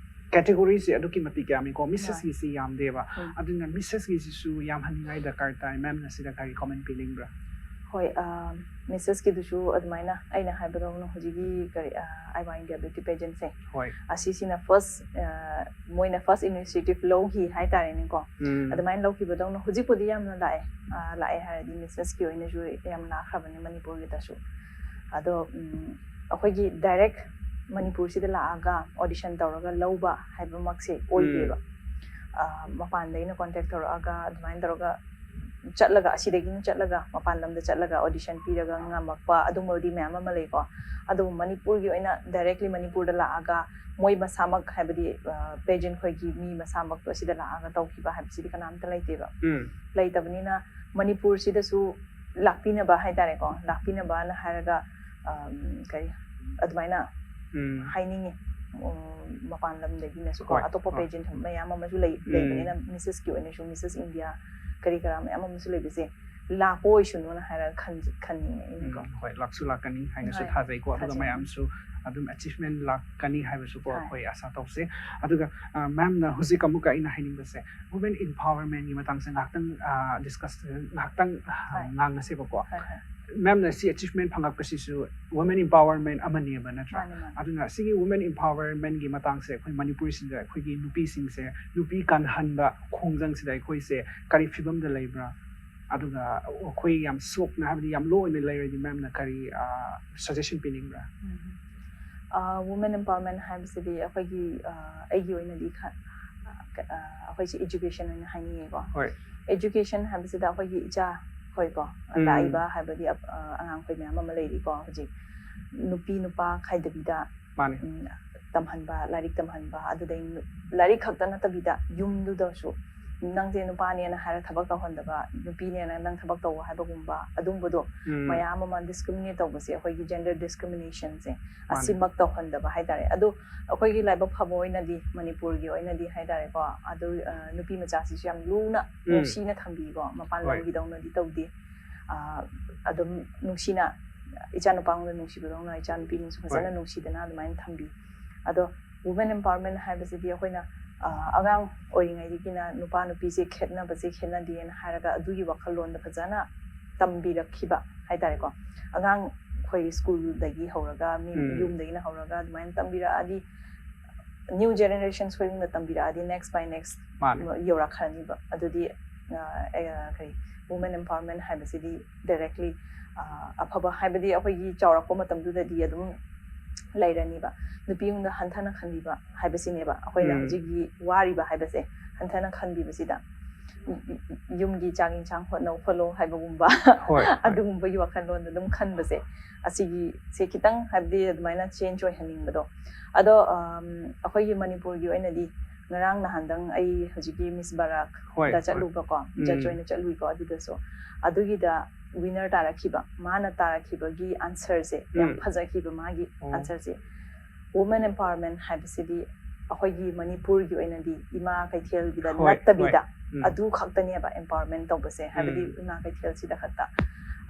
ꯀꯦꯇꯦꯒꯣꯔꯤꯁꯦ ꯑꯗꯨꯛꯀꯤ ꯃꯇꯤꯛ ꯌꯥꯝꯃꯤꯀꯣ ꯃꯤꯁꯦꯁꯀꯤꯁꯤ ꯌꯥꯝꯗꯦꯕ ꯑꯗꯨꯅ ꯃꯤꯁꯦꯁꯀꯤꯁꯤꯁꯨ ꯌꯥꯝꯍꯟꯅꯤꯡꯉꯥꯏ ꯗꯔꯀꯥꯔ ꯇꯥꯏ ꯃꯦꯝꯅ ꯁꯤꯗ ꯀꯔꯤ ꯀꯣꯃꯦꯟ ꯄꯤꯅꯤꯡꯕ꯭ꯔꯥ ꯍꯣꯏ ꯃꯤꯁꯦꯁꯀꯤꯗꯨꯁꯨ ꯑꯗꯨꯃꯥꯏꯅ ꯑꯩꯅ ꯍꯥꯏꯕꯗꯧꯅ ꯍꯧꯖꯤꯛꯀꯤ ꯀꯔꯤ ꯑꯥꯏꯋꯥ ꯏꯟꯗꯤꯌꯥ ꯕ꯭ꯌꯨꯇꯤ ꯄꯦꯖꯦꯟꯁꯦ ꯍꯣꯏ ꯑꯁꯤꯁꯤꯅ ꯃꯣꯏꯅ ꯐꯥꯔꯁ ꯏꯅꯤꯁꯤꯌꯦꯇꯤꯚ ꯂꯧꯈꯤ ꯍꯥꯏꯇꯥꯔꯦꯅꯦꯀꯣ ꯑꯗꯨꯃꯥꯏꯅ ꯂꯧꯈꯤꯕꯗꯧꯅ ꯍꯧꯖꯤꯛꯄꯨꯗꯤ ꯌꯥꯝꯅ ꯂꯥꯛꯑꯦ ꯍꯥꯏꯔꯗꯤ ꯃꯤꯁꯦꯁꯀꯤ ꯑꯣꯏꯅꯁꯨ ꯌꯥꯝ ꯂꯥꯛꯈ꯭ꯔꯕꯅꯤ ꯃꯅꯤꯄꯨꯔꯒꯤꯗꯁꯨ ꯑꯗꯣ ꯑꯩꯈꯣꯏꯒꯤ ꯗꯥꯏꯔꯦꯛ ꯃꯅꯤꯄꯨꯔꯁꯤꯗ ꯂꯥꯛꯑꯒ ꯑꯣꯗꯤꯁꯟ ꯇꯧꯔꯒ ꯂꯧꯕ ꯍꯥꯏꯕꯃꯛꯁꯦ ꯑꯣꯏꯗꯦꯕ ꯃꯄꯥꯟꯗꯩꯅ ꯀꯣꯟꯇꯦꯛ ꯇꯧꯔꯛꯑꯒ ꯑꯗꯨꯃꯥꯏꯅ ꯇꯧꯔꯒ ꯆꯠꯂꯒ ꯑꯁꯤꯗꯒꯤꯅ ꯆꯠꯂꯒ ꯃꯄꯥꯟ ꯂꯝꯗ ꯆꯠꯂꯒ ꯑꯣꯗꯤꯁꯟ ꯄꯤꯔꯒ ꯉꯝꯃꯛꯄ ꯑꯗꯨꯝꯕꯗꯤ ꯃꯌꯥꯝ ꯑꯃ ꯂꯩꯀꯣ ꯑꯗꯨꯕꯨ ꯃꯅꯤꯄꯨꯔꯒꯤ ꯑꯣꯏꯅ ꯗꯥꯏꯔꯦꯛꯂꯤ ꯃꯅꯤꯄꯨꯔꯗ ꯂꯥꯛꯑꯒ ꯃꯣꯏ ꯃꯁꯥꯃꯛ ꯍꯥꯏꯕꯗꯤ ꯄꯦꯖꯦꯟ ꯈꯣꯏꯒꯤ ꯃꯤ ꯃꯁꯥꯃꯛꯇꯣ ꯑꯁꯤꯗ ꯂꯥꯛꯑꯒ ꯇꯧꯈꯤꯕ ꯍꯥꯏꯕꯁꯤꯗꯤ ꯀꯅꯥꯝꯇ ꯂꯩꯇꯦꯕ ꯂꯩꯇꯕꯅꯤꯅ ꯃꯅꯤꯄꯨꯔꯁꯤꯗꯁꯨ ꯂꯥꯛꯄꯤꯅꯕ ꯍꯥꯏꯇꯥꯔꯦꯀꯣ ꯂꯥꯛꯄꯤꯅꯕꯅ ꯍꯥꯏꯔꯒ ꯀꯔꯤ ꯑꯗꯨꯃꯥꯏꯅ ꯍꯥꯏꯅꯤꯡꯉꯤ ꯃꯄꯥꯟ ꯂꯝꯗꯒꯤꯅꯁꯨ ꯀꯣ ꯑꯇꯣꯞꯄ ꯄꯦꯖꯦꯟ ꯃꯌꯥꯝ ꯑꯃꯁꯨ ꯂꯩꯕꯅꯤꯅ ꯃꯤꯁꯦꯁꯀꯤ ꯑꯣꯏꯅꯁꯨ ꯃꯤꯁꯦꯁ ꯏꯟꯗꯤꯌꯥ ꯀꯔꯤ ꯀꯔꯥ ꯃꯌꯥꯝ ꯑꯃꯁꯨ ꯂꯩꯕꯁꯦ ꯂꯥꯛꯄ ꯑꯣꯏꯁꯅꯨꯅ ꯍꯥꯏꯔꯒ ꯈꯟꯅꯤꯡꯉꯦ ꯑꯩꯅꯀꯣ ꯍꯣꯏ ꯂꯥꯛꯁꯨ ꯂꯥꯛꯀꯅꯤ ꯍꯥꯏꯅꯁꯨ ꯊꯥꯖꯩꯀꯣ ꯑꯗꯨꯒ ꯃꯌꯥꯝꯁꯨ ꯑꯗꯨꯝ ꯑꯦꯆꯤꯚꯃꯦꯟ ꯂꯥꯛꯀꯅꯤ ꯍꯥꯏꯕꯁꯨꯀꯣ ꯑꯩꯈꯣꯏ ꯑꯁꯥ ꯇꯧꯁꯦ ꯑꯗꯨꯒ ꯃꯦꯝꯅ ꯍꯧꯖꯤꯛ ꯑꯃꯨꯛꯀ ꯑꯩꯅ ꯍꯥꯏꯅꯤꯡꯕꯁꯦ ꯋꯨꯃꯦꯟ ꯏꯝꯄꯥꯋꯔꯃꯦꯟꯒꯤ ꯃꯇꯥꯡꯁꯦ ꯉꯥꯏꯍꯥꯛꯇꯪ ꯉꯥꯏꯍꯥꯛꯇꯪ ꯉꯥꯡꯉꯁꯦꯕꯀꯣ ꯃꯦꯝꯅ ꯁꯤ ꯑꯦꯆꯤꯚꯃꯦꯟ ꯐꯪꯉꯛꯄꯁꯤꯁꯨ ꯋꯨꯃꯦꯟ ꯏꯝꯄꯥꯋꯔꯃꯦꯟ ꯑꯃꯅꯦꯕ ꯅꯠꯇ꯭ꯔꯥ ꯑꯗꯨꯅ ꯁꯤꯒꯤ ꯋꯨꯃꯦꯟ ꯏꯝꯄꯥꯋꯔꯃꯦꯟꯒꯤ ꯃꯇꯥꯡꯁꯦ ꯑꯩꯈꯣꯏ ꯃꯅꯤꯄꯨꯔꯁꯤꯡꯗ ꯑꯩꯈꯣꯏꯒꯤ ꯅꯨꯄꯤꯁꯤꯡꯁꯦ ꯅꯨꯄꯤ ꯀꯟꯍꯟꯕ ꯈꯣꯡꯖꯪꯁꯤꯗ ꯑꯩꯈꯣꯏꯁꯦ ꯀꯔꯤ ꯐꯤꯕꯝꯗ ꯂꯩꯕ꯭ꯔꯥ ꯑꯗꯨꯒ ꯑꯩꯈꯣꯏ ꯌꯥꯝ ꯁꯣꯛꯅ ꯍꯥꯏꯕꯗꯤ ꯌꯥꯝ ꯂꯣ ꯑꯣꯏꯅ ꯂꯩꯔꯗꯤ ꯃꯦꯝꯅ ꯀꯔꯤ ꯁꯖꯦꯁꯟ ꯄꯤꯅꯤꯡꯕ꯭ꯔꯥ ꯋꯨꯃꯦꯟ ꯏꯝꯄꯥꯋꯔꯃꯦꯟ ꯍꯥꯏꯕꯁꯤꯗꯤ ꯑꯩꯈꯣꯏꯒꯤ ꯑꯩꯒꯤ ꯑꯣꯏꯅꯗꯤ ꯑꯩꯈꯣꯏꯁꯦ ꯏꯖꯨꯀꯦꯁꯟ ꯑꯣꯏꯅ ꯍꯥꯏꯅꯤꯡꯉꯦꯀꯣ ꯏꯖꯨꯀꯦꯁꯟ ꯍꯥꯏꯕꯁꯤꯗ ꯑꯩꯈꯣꯏꯒꯤ ꯏꯆꯥ ꯍꯣꯏꯀꯣ ꯂꯥꯛꯏꯕ ꯍꯥꯏꯕꯗꯤ ꯑꯉꯥꯡꯈꯣꯏ ꯃꯌꯥꯝ ꯑꯃ ꯂꯩꯔꯤꯀꯣ ꯍꯧꯖꯤꯛ ꯅꯨꯄꯤ ꯅꯨꯄꯥ ꯈꯥꯏꯗꯕꯤꯗ ꯇꯝꯍꯟꯕ ꯂꯥꯏꯔꯤꯛ ꯇꯝꯍꯟꯕ ꯑꯗꯨꯗꯩ ꯂꯥꯏꯔꯤꯛ ꯈꯛꯇ ꯅꯠꯇꯕꯤꯗ ꯌꯨꯝꯗꯨꯗꯁꯨ ꯅꯪꯁꯦ ꯅꯨꯄꯥꯅꯦꯅ ꯍꯥꯏꯔ ꯊꯕꯛ ꯇꯧꯍꯟꯗꯕ ꯅꯨꯄꯤꯅꯦꯅ ꯅꯪ ꯊꯕꯛ ꯇꯧꯕ ꯍꯥꯏꯕꯒꯨꯝꯕ ꯑꯗꯨꯝꯕꯗꯣ ꯃꯌꯥꯝ ꯑꯃ ꯗꯤꯁꯀ꯭ꯔꯤꯃꯤꯅꯦꯠ ꯇꯧꯕꯁꯦ ꯑꯩꯈꯣꯏꯒꯤ ꯖꯦꯟꯗꯔ ꯗꯤꯁꯀ꯭ꯔꯤꯃꯤꯅꯦꯁꯟꯁꯦ ꯑꯁꯤꯃꯛ ꯇꯧꯍꯟꯗꯕ ꯍꯥꯏꯇꯥꯔꯦ ꯑꯗꯨ ꯑꯩꯈꯣꯏꯒꯤ ꯂꯥꯏꯕꯛ ꯐꯕ ꯑꯣꯏꯅꯗꯤ ꯃꯅꯤꯄꯨꯔꯒꯤ ꯑꯣꯏꯅꯗꯤ ꯍꯥꯏꯇꯥꯔꯦꯀꯣ ꯑꯗꯨ ꯅꯨꯄꯤ ꯃꯆꯥꯁꯤꯁꯨ ꯌꯥꯝ ꯂꯨꯅ ꯅꯨꯡꯁꯤꯅ ꯊꯝꯕꯤꯀꯣ ꯃꯄꯥꯟ ꯂꯝꯒꯤꯗꯧꯅꯗꯤ ꯇꯧꯗꯦ ꯑꯗꯨꯝ ꯅꯨꯡꯁꯤꯅ ꯏꯆꯥ ꯅꯨꯄꯥꯉꯣꯟꯗ ꯅꯨꯡꯁꯤꯕꯗꯧꯅ ꯏꯆा ꯅꯨꯄꯤꯅꯁꯨ ꯐꯖꯅ ꯅꯨꯡꯁꯤꯗꯅ ꯑꯗꯨꯃꯥꯏꯅ ꯊꯝꯕꯤ ꯑꯗꯣ ꯋꯨꯃꯦꯟ ꯏꯝꯄꯥꯋꯔꯃꯦꯟ ꯍꯥꯏꯕꯁꯤꯗꯤ ꯑꯩꯈꯣꯏꯅ ꯑꯉꯥꯡ ꯑꯣꯏꯔꯤꯉꯩꯗꯒꯤꯅ ꯅꯨꯄꯥ ꯅꯨꯄꯤꯁꯦ ꯈꯦꯠꯅꯕꯁꯦ ꯈꯦꯠꯅꯗꯦꯅ ꯍꯥꯏꯔꯒ ꯑꯗꯨꯒꯤ ꯋꯥꯈꯜꯂꯣꯟꯗ ꯐꯖꯅ ꯇꯝꯕꯤꯔꯛꯈꯤꯕ ꯍꯥꯏꯇꯥꯔꯦꯀꯣ ꯑꯉꯥꯡ ꯑꯩꯈꯣꯏ ꯁ꯭ꯀꯨꯜꯗꯒꯤ ꯍꯧꯔꯒ ꯃꯤ ꯌꯨꯝꯗꯒꯤꯅ ꯍꯧꯔꯒ ꯑꯗꯨꯃꯥꯏꯅ ꯇꯝꯕꯤꯔꯛꯑꯗꯤ ꯅ꯭ꯌꯨ ꯖꯦꯅꯦꯔꯦꯁꯟ ꯈꯣꯏꯅ ꯇꯝꯕꯤꯔꯛꯑꯗꯤ ꯅꯦꯛꯁ ꯕꯥꯏ ꯅꯦꯛꯁ ꯌꯧꯔꯛꯈ꯭ꯔꯅꯤꯕ ꯑꯗꯨꯗꯤ ꯀꯔꯤ ꯋꯨꯃꯦꯟ ꯏꯝꯄꯥꯋꯔꯃꯦꯟ ꯍꯥꯏꯕꯁꯤꯗꯤ ꯗꯥꯏꯔꯦꯛꯂꯤ ꯑꯐꯕ ꯍꯥꯏꯕꯗꯤ ꯑꯩꯈꯣꯏꯒꯤ ꯆꯥꯎꯔꯛꯄ ꯃꯇꯝꯗꯨꯗꯗꯤ ꯑꯗꯨꯝ ꯂꯩꯔꯅꯤꯕ ꯅꯨꯄꯤꯉꯣꯟꯗ ꯍꯟꯊꯅ ꯈꯟꯕꯤꯕ ꯍꯥꯏꯕꯁꯤꯅꯦꯕ ꯑꯩꯈꯣꯏꯅ ꯍꯧꯖꯤꯛꯀꯤ ꯋꯥꯔꯤꯕ ꯍꯥꯏꯕꯁꯦ ꯍꯟꯊꯅ ꯈꯟꯕꯤꯕꯁꯤꯗ ꯌꯨꯝꯒꯤ ꯆꯥꯛ ꯌꯦꯟꯁꯥꯡ ꯍꯣꯠꯅꯧ ꯈꯣꯠꯂꯣ ꯍꯥꯏꯕꯒꯨꯝꯕ ꯑꯗꯨꯒꯨꯝꯕꯒꯤ ꯋꯥꯈꯜꯂꯣꯟꯗ ꯑꯗꯨꯝ ꯈꯟꯕꯁꯦ ꯑꯁꯤꯒꯤꯁꯦ ꯈꯤꯇꯪ ꯍꯥꯏꯕꯗꯤ ꯑꯗꯨꯃꯥꯏꯅ ꯆꯦꯟꯖ ꯑꯣꯏꯍꯟꯅꯤꯡꯕꯗꯣ ꯑꯗꯣ ꯑꯩꯈꯣꯏꯒꯤ ꯃꯅꯤꯄꯨꯔꯒꯤ ꯑꯣꯏꯅꯗꯤ ꯉꯔꯥꯡ ꯅꯍꯥꯟꯗꯪ ꯑꯩ ꯍꯧꯖꯤꯛꯀꯤ ꯃꯤꯁ ꯕꯔꯥꯛꯗ ꯆꯠꯂꯨꯕꯀꯣ ꯖꯠꯖ ꯑꯣꯏꯅ ꯆꯠꯂꯨꯏꯀꯣ ꯑꯗꯨꯗꯁꯨ ꯑꯗꯨꯒꯤꯗ ꯋꯤꯅꯔ ꯇꯥꯔꯛꯈꯤꯕ ꯃꯥꯅ ꯇꯥꯔꯛꯈꯤꯕꯒꯤ ꯑꯟꯁꯔꯁꯦ ꯌꯥꯝ ꯐꯖꯈꯤꯕ ꯃꯥꯒꯤ ꯑꯟꯁꯔꯁꯦ ꯋꯨꯃꯦꯟ ꯏꯝꯄꯥꯋꯔꯃꯦꯟ ꯍꯥꯏꯕꯁꯤꯗꯤ ꯑꯩꯈꯣꯏꯒꯤ ꯃꯅꯤꯄꯨꯔꯒꯤ ꯑꯣꯏꯅꯗꯤ ꯏꯃꯥ ꯀꯩꯊꯦꯜꯒꯤꯗ ꯅꯠꯇꯕꯤꯗ ꯑꯗꯨ ꯈꯛꯇꯅꯦꯕ ꯏꯝꯄꯥꯋꯔꯃꯦꯟ ꯇꯧꯕꯁꯦ ꯍꯥꯏꯕꯗꯤ ꯏꯃꯥ ꯀꯩꯊꯦꯜꯁꯤꯗ ꯈꯛꯇ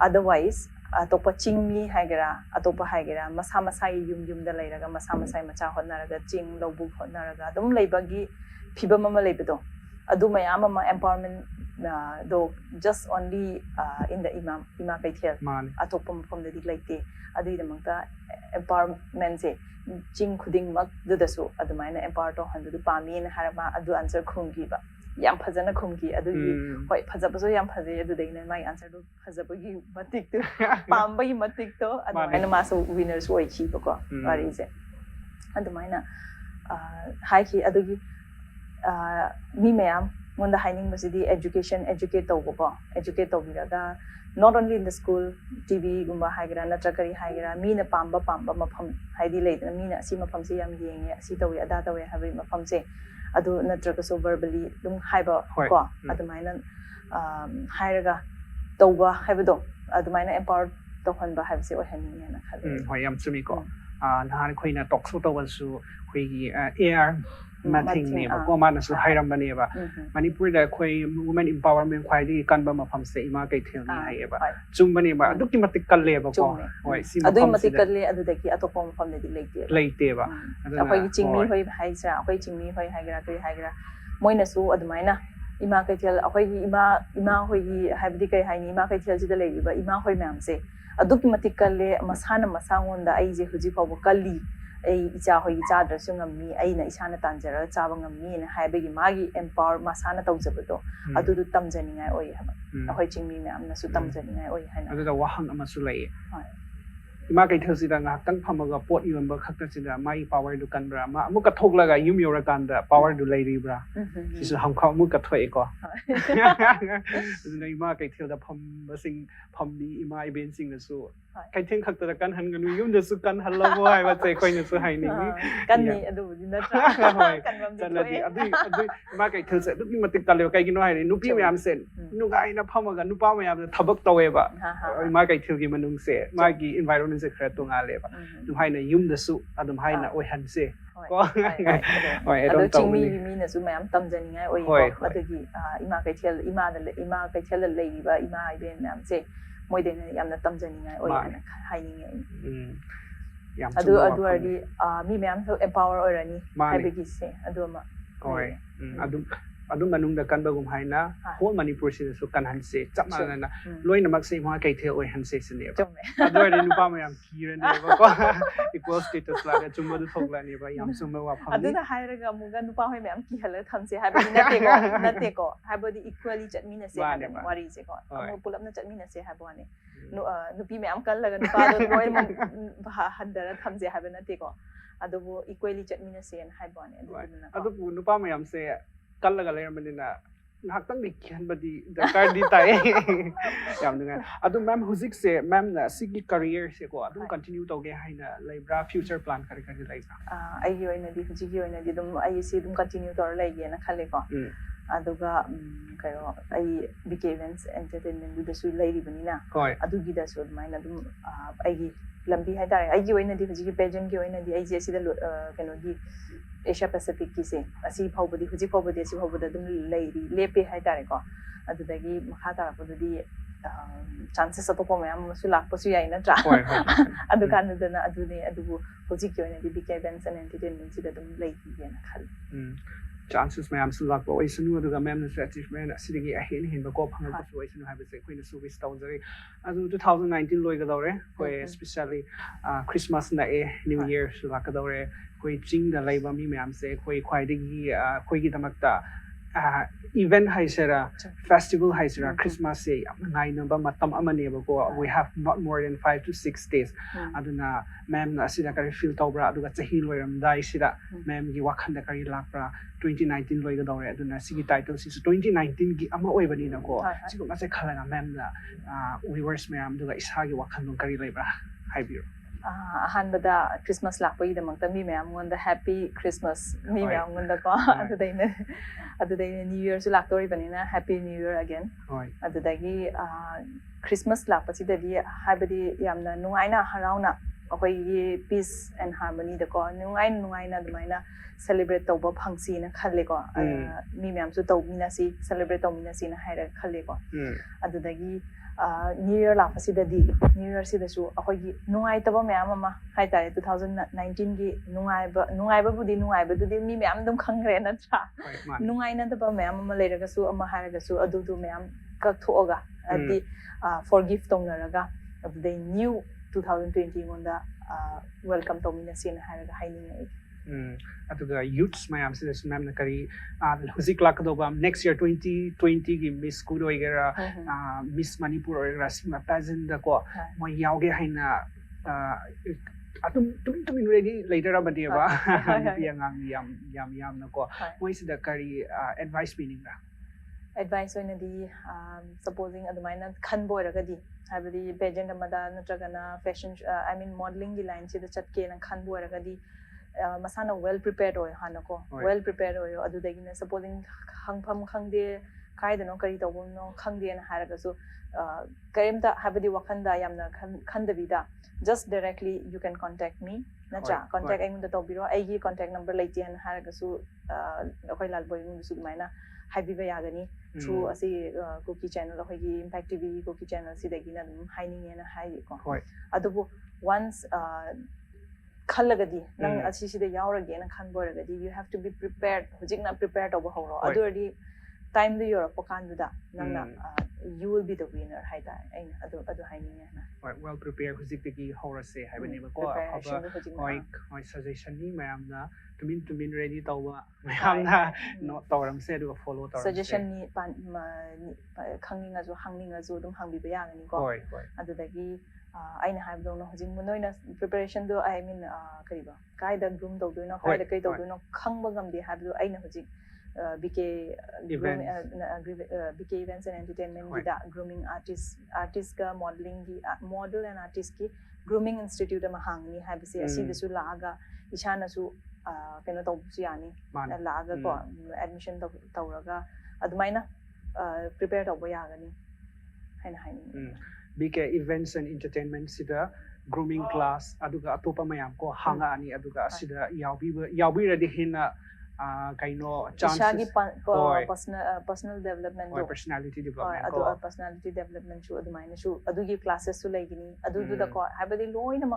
ꯑꯗꯔꯋꯥꯏꯁ ꯑꯇꯣꯞꯄ ꯆꯤꯡꯃꯤ ꯍꯥꯏꯒꯦꯔꯥ ꯑꯇꯣꯞꯄ ꯍꯥꯏꯒꯦꯔꯥ ꯃꯁꯥ ꯃꯁꯥꯒꯤ ꯌꯨꯝꯗ ꯂꯩꯔꯒ ꯃꯁꯥ ꯃꯁꯥꯒꯤ ꯃꯆꯥ ꯍꯣꯠꯅꯔꯒ ꯆꯤꯡ ꯂꯧꯕꯨꯛ ꯍꯣꯠꯅꯔꯒ ꯑꯗꯨꯝ ꯂꯩꯕꯒꯤ ꯐꯤꯕꯝ ꯑꯃ ꯂꯩꯕꯗꯣ ꯑꯗꯨ ꯃꯌꯥꯝ ꯑꯃ ꯑꯦꯝꯄꯥꯋꯔꯃꯦꯟ ꯗꯣ ꯖꯁ ꯑꯣꯟꯂꯤ ꯏꯟ ꯗ ꯏꯃꯥ ꯀꯩꯊꯦꯜ ꯑꯇꯣꯞꯄ ꯃꯐꯝꯗꯗꯤ ꯂꯩꯇꯦ ꯑꯗꯨꯒꯤꯗꯃꯛꯇ ꯑꯦꯝꯄꯥꯋꯔꯃꯦꯟꯁꯦ ꯆꯤꯡ ꯈꯨꯗꯤꯡꯃꯛꯇꯨꯗꯁꯨ ꯑꯗꯨꯃꯥꯏꯅ ꯑꯦꯝꯄꯥꯋꯔ ꯇꯧꯍꯟꯕꯗꯨ ꯄꯥꯝꯃꯦꯅ ꯍꯥꯏꯔꯒ ꯑꯗꯨ ꯑꯟꯁꯔ ꯈꯨꯝꯈꯤꯕ ꯌꯥꯝ ꯐꯖꯅ ꯈꯨꯝꯈꯤ ꯑꯗꯨꯒꯤ ꯍꯣꯏ ꯐꯖꯕꯁꯨ ꯌꯥꯝ ꯐꯖꯩ ꯑꯗꯨꯗꯩꯅ ꯃꯥꯒꯤ ꯑꯟꯁꯔꯗꯨ ꯐꯖꯕꯒꯤ ꯃꯇꯤꯛꯇꯨ ꯄꯥꯝꯕꯒꯤ ꯃꯇꯤꯛꯇꯣ ꯑꯗꯨꯃꯥꯏꯅ ꯃꯥꯁꯨ ꯋꯤꯅꯔꯁꯨ ꯑꯣꯏꯈꯤꯕꯀꯣ ꯋꯥꯔꯤꯁꯦ ꯑꯗꯨꯃꯥꯏꯅ ꯍꯥꯏꯈꯤ ꯑꯗꯨꯒꯤ ꯃꯤ ꯃꯌꯥꯝ ꯉꯣꯟꯗ ꯍꯥꯏꯅꯤꯡꯕꯁꯤꯗꯤ ꯑꯦꯖꯨꯀꯦꯠ ꯇꯧꯕꯀꯣ ꯑꯦꯖꯨꯀꯦꯠ ꯇꯧꯕꯤꯔꯒ ꯅꯣꯠ ꯑꯣꯟꯂꯤ ꯏꯟ ꯗ ꯁ꯭ꯀꯨꯜ ꯇꯤꯚꯤꯒꯨꯝꯕ ꯍꯥꯏꯒꯦꯔꯥ ꯅꯠꯇ꯭ꯔꯒ ꯀꯔꯤ ꯍꯥꯏꯒꯦꯔꯥ ꯃꯤꯅ ꯄꯥꯝꯕ ꯃꯐꯝ ꯍꯥꯏꯗꯤ ꯂꯩꯗꯅ ꯃꯤꯅ ꯑꯁꯤ ꯃꯐꯝꯁꯦ ꯌꯥꯝ ꯌꯦꯡꯉꯦ ꯑꯁꯤ ꯇꯧꯋꯦ ꯑꯗꯥ ꯇꯧꯋꯦ ꯍꯥꯏꯕꯒꯤ ꯃꯐꯝꯁꯦ ꯑꯗꯨ ꯅꯠꯇ꯭ꯔꯒꯁꯨ ꯚꯔꯕꯂꯤ ꯑꯗꯨꯝ ꯍꯥꯏꯕ ꯀꯣ ꯑꯗꯨꯃꯥꯏꯅ ꯍꯥꯏꯔꯒ ꯇꯧꯕ ꯍꯥꯏꯕꯗꯣ ꯑꯗꯨꯃꯥꯏꯅ ꯑꯦꯝꯄꯥꯋꯔ ꯇꯧꯍꯟꯕ ꯍꯥꯏꯕꯁꯦ ꯑꯣꯏꯍꯟꯅꯤꯡꯉꯦꯅ ꯈꯜꯂꯦ ꯍꯣꯏ ꯌꯥꯝ ꯆꯨꯝꯃꯤꯀꯣ ꯅꯍꯥꯟ ꯑꯩꯈꯣꯏꯅ ꯇꯣꯛ ꯁꯣ ꯇꯧꯕꯁꯨ ꯑꯩꯈꯣꯏꯒꯤ ꯑꯦꯌꯔ ꯃꯊꯤꯡꯅꯦꯕꯀꯣ ꯃꯥꯅꯁꯨ ꯍꯥꯏꯔꯝꯕꯅꯦꯕ ꯃꯅꯤꯄꯨꯔꯗ ꯑꯩꯈꯣꯏ ꯋꯨꯃꯦꯟ ꯏꯝꯄꯥꯋꯔꯃꯦꯟ ꯈ꯭ꯋꯥꯏꯗꯒꯤ ꯀꯟꯕ ꯃꯐꯝꯁꯦ ꯏꯃꯥ ꯀꯩꯊꯦꯜꯅꯤ ꯍꯥꯏꯌꯦꯕ ꯆꯨꯝꯕꯅꯦꯕ ꯑꯗꯨꯛꯀꯤ ꯃꯇꯤꯛ ꯀꯜꯂꯦꯕꯀꯣ ꯍꯣꯏ ꯁꯤ ꯑꯗꯨꯛꯀꯤ ꯃꯇꯤꯛ ꯀꯜꯂꯦ ꯑꯗꯨꯗꯒꯤ ꯑꯇꯣꯞꯄ ꯃꯐꯝꯗꯗꯤ ꯂꯩꯇꯦꯕ ꯑꯩꯈꯣꯏꯒꯤ ꯆꯤꯡꯃꯤ ꯍꯣꯏ ꯍꯥꯏꯁꯤꯔꯥ ꯑꯩꯈꯣꯏ ꯆꯤꯡꯃꯤ ꯍꯣꯏ ꯍꯥꯏꯒꯦꯔꯥ ꯀꯔꯤ ꯍꯥꯏꯒꯦꯔꯥ ꯃꯣꯏꯅꯁꯨ ꯑꯗꯨꯃꯥꯏꯅ ima kaithel akhoi ima hoi habdi kai haini ima kaithel sida leiba ima hoi myam se aduki matik kalle masana masangon da ai je huji phaw kalli ai icha hoi cha dra su ngammi ai na isana tanjara cha ba ngammi na haibegi magi empower masana tawjabado adu du tamjani ngai oi haba akhoi chingmi myam na su tamjani ngai oi haina adu da wahang amasu lai ima kaithel sida nga tang phamaga pot yonba khakta sida mai power du kanbra ma amuka thoklaga yum yora kanda power du leiribra sisu hamkha amuka thoi ko aduna ima kaithel da phambasing phammi ima event sing na su kaitheng khakta da kan han ganu yum da su kan halabo hai ba chai khoi na su hai ni kan ni adu dina tra kan mam di adu ima kaithel se du matik kaleo kai gino hai ni nupi myam sen nu ga ina phamaga nupa myam da thabak tawe ba ima kaithel gi manung se ma gi environment se khra to nga le ba nu hai na yum da su adum hai na oi han se ko oi adu chingmi mi na su myam tamjani ngai oi ko adu gi ima kaithel lei ba ima event myam se moi de yamna tamjani ngai oi ana haini ngai yam adu ardi mi myam so empower oirani habegi se adu ma oi adu manung da kan bagum haina whole Manipur se so kan han se chap ma na loina mak se ma kai the oi han se ne adu ardi nu pa ma yam ki ren ne ba ko equal status la ga chum du thok la ne ba yam sum wa pham adu da haira ga mu ga nu pa hoi myam ki hala tham se habegi nate ko habodi equally chatmi na se habani wari se ko amu pulap na chatmi na se habani nu pi myam kan la ga nu pa do roi mon handara tham se habana te ko adu bo equally chatmi na se an habani adu nu pa ma yam se kallaga leramani ngakhtang di khanbadi dakar di tai yam nunga adu ma'am huzik se ma'am na sigi career se ko adu continue toge haina laibra future plan kari laibra ai gi oina di huzik gi oina di dum ai si dum continue tor lai ge na khale ko aduga kayo ai big events entertainment du su lai ri banina adu gi da su maina dum ai gi lambi hai dare ai gi oina di huzik pageant gi oina di ai je si da kano gi Asia Pacific ki se asi phawbadi huji phawbadi asi phawbada dum leiri lepe hai tare ko adudagi makha tara podadi chances atopa mayam su lakpa su yai na tra adu kan dana aduni adu huji ki oina di big events and entertainment si da dum leiri ge na khal chances mayam su lakpa oi sunu aduga ma'am na achievement asidagi ahen hen ba ko phanga ko su oi sunu ha ba se koina service tawjari adu 2019 loi ga dawre ko especially Christmas na New Year su la ka dawre koi ching da laiba mi myam se koi khwaidagi koi gi damakta event haisera festival haisera Christmas se ngai number matam amane ba ko we have not more than 5 to 6 days aduna ma'am na asida kari feel tawbra aduga chahi loiram dai sida ma'am gi wakhan da kari lakra 2019 loi ga dawre aduna sigi title si 2019 gi ama oi bani na ko sigo ma se khala na ma'am na viewers ma'am duga isa gi wakhan dong kari laibra haibiro ahanbada Christmas lakpoi da mangta mi myam ngon da happy Christmas mi myam ngon da ko adudai New Year su laktori banina happy New Year again adudagi Christmas lakpasi da di habadi yamna nungaina harauna akoi peace and harmony da ko nungaina dumaina celebrate tawba phangsi na khalle ko mi myam su tawmina si celebrate tawmina si na haira khalle ko adudagi New Year lakpasi da di New Year si da su akoi nungai taba myam ama hai tare 2019 gi nungai ba budi nungai ba du mi myam dum khangre na tra nungai na taba myam ama leiraga su ama haraga su adu du myam ka thoga adi forgive tongaraga of the new 2020 ngonda welcome tawmina sin haraga haini atuga youths mayam se ma'am na kari huzik lak do bam next year 2020 gi miss ku doigera miss Manipur or sima pageant da ko mo yauge haina atum ready later abadi ba piangang yam na ko mo isida kari advice meaning da advice oina di supposing adumaina khan boiraga di habadi pageant amada natragana fashion I mean modeling gi line se da chatke na khan boiraga di masana well prepared oi hanako well prepared oi adudagi na supposing khangpham khangde kaidano kari tawno khangde na haraga so karimta habadi wakhanda yamna khandabida just directly you can contact me nacha contact aimunda tawbiro aigi contact number laiti an haraga su akoi lalboy mu su maina haibiba yagani through asi Kuki channel hoigi Impact TV Kuki channel sidagi na haining na hai ko adubu once khallagadi nang asi sida yaurage na khan boiragadi you have to be prepared hujik na prepared over horo adurdi time the Europe Kanduda, Nana, you will be the winner, Haida, and Adu Hainin. Well prepared, Huziki Horase, have a name of suggestion, ma'am, to mean ready to not Toram said to follow suggestion hanging as hanging as Udum Hangi Bayang and go. And the I have done Hozimonoina preparation, though I mean, Kariba, guide and groom do not hide the kite do not Kangbagam, they have the Aina Hoji. BK events and entertainment with grooming artist modeling model and artist ki grooming institute mahangni have say asi desu laga ishana su keno to yani laga ko admission tawraga adumaina prepare to boyagani haina haini BK events and entertainment sida grooming class aduga atopa mayam ko hanga ani aduga sida yawi ready hina kaino chances personal development or personality development personality development chu adumai chu adugi classes su laigini adu da ko habadi loina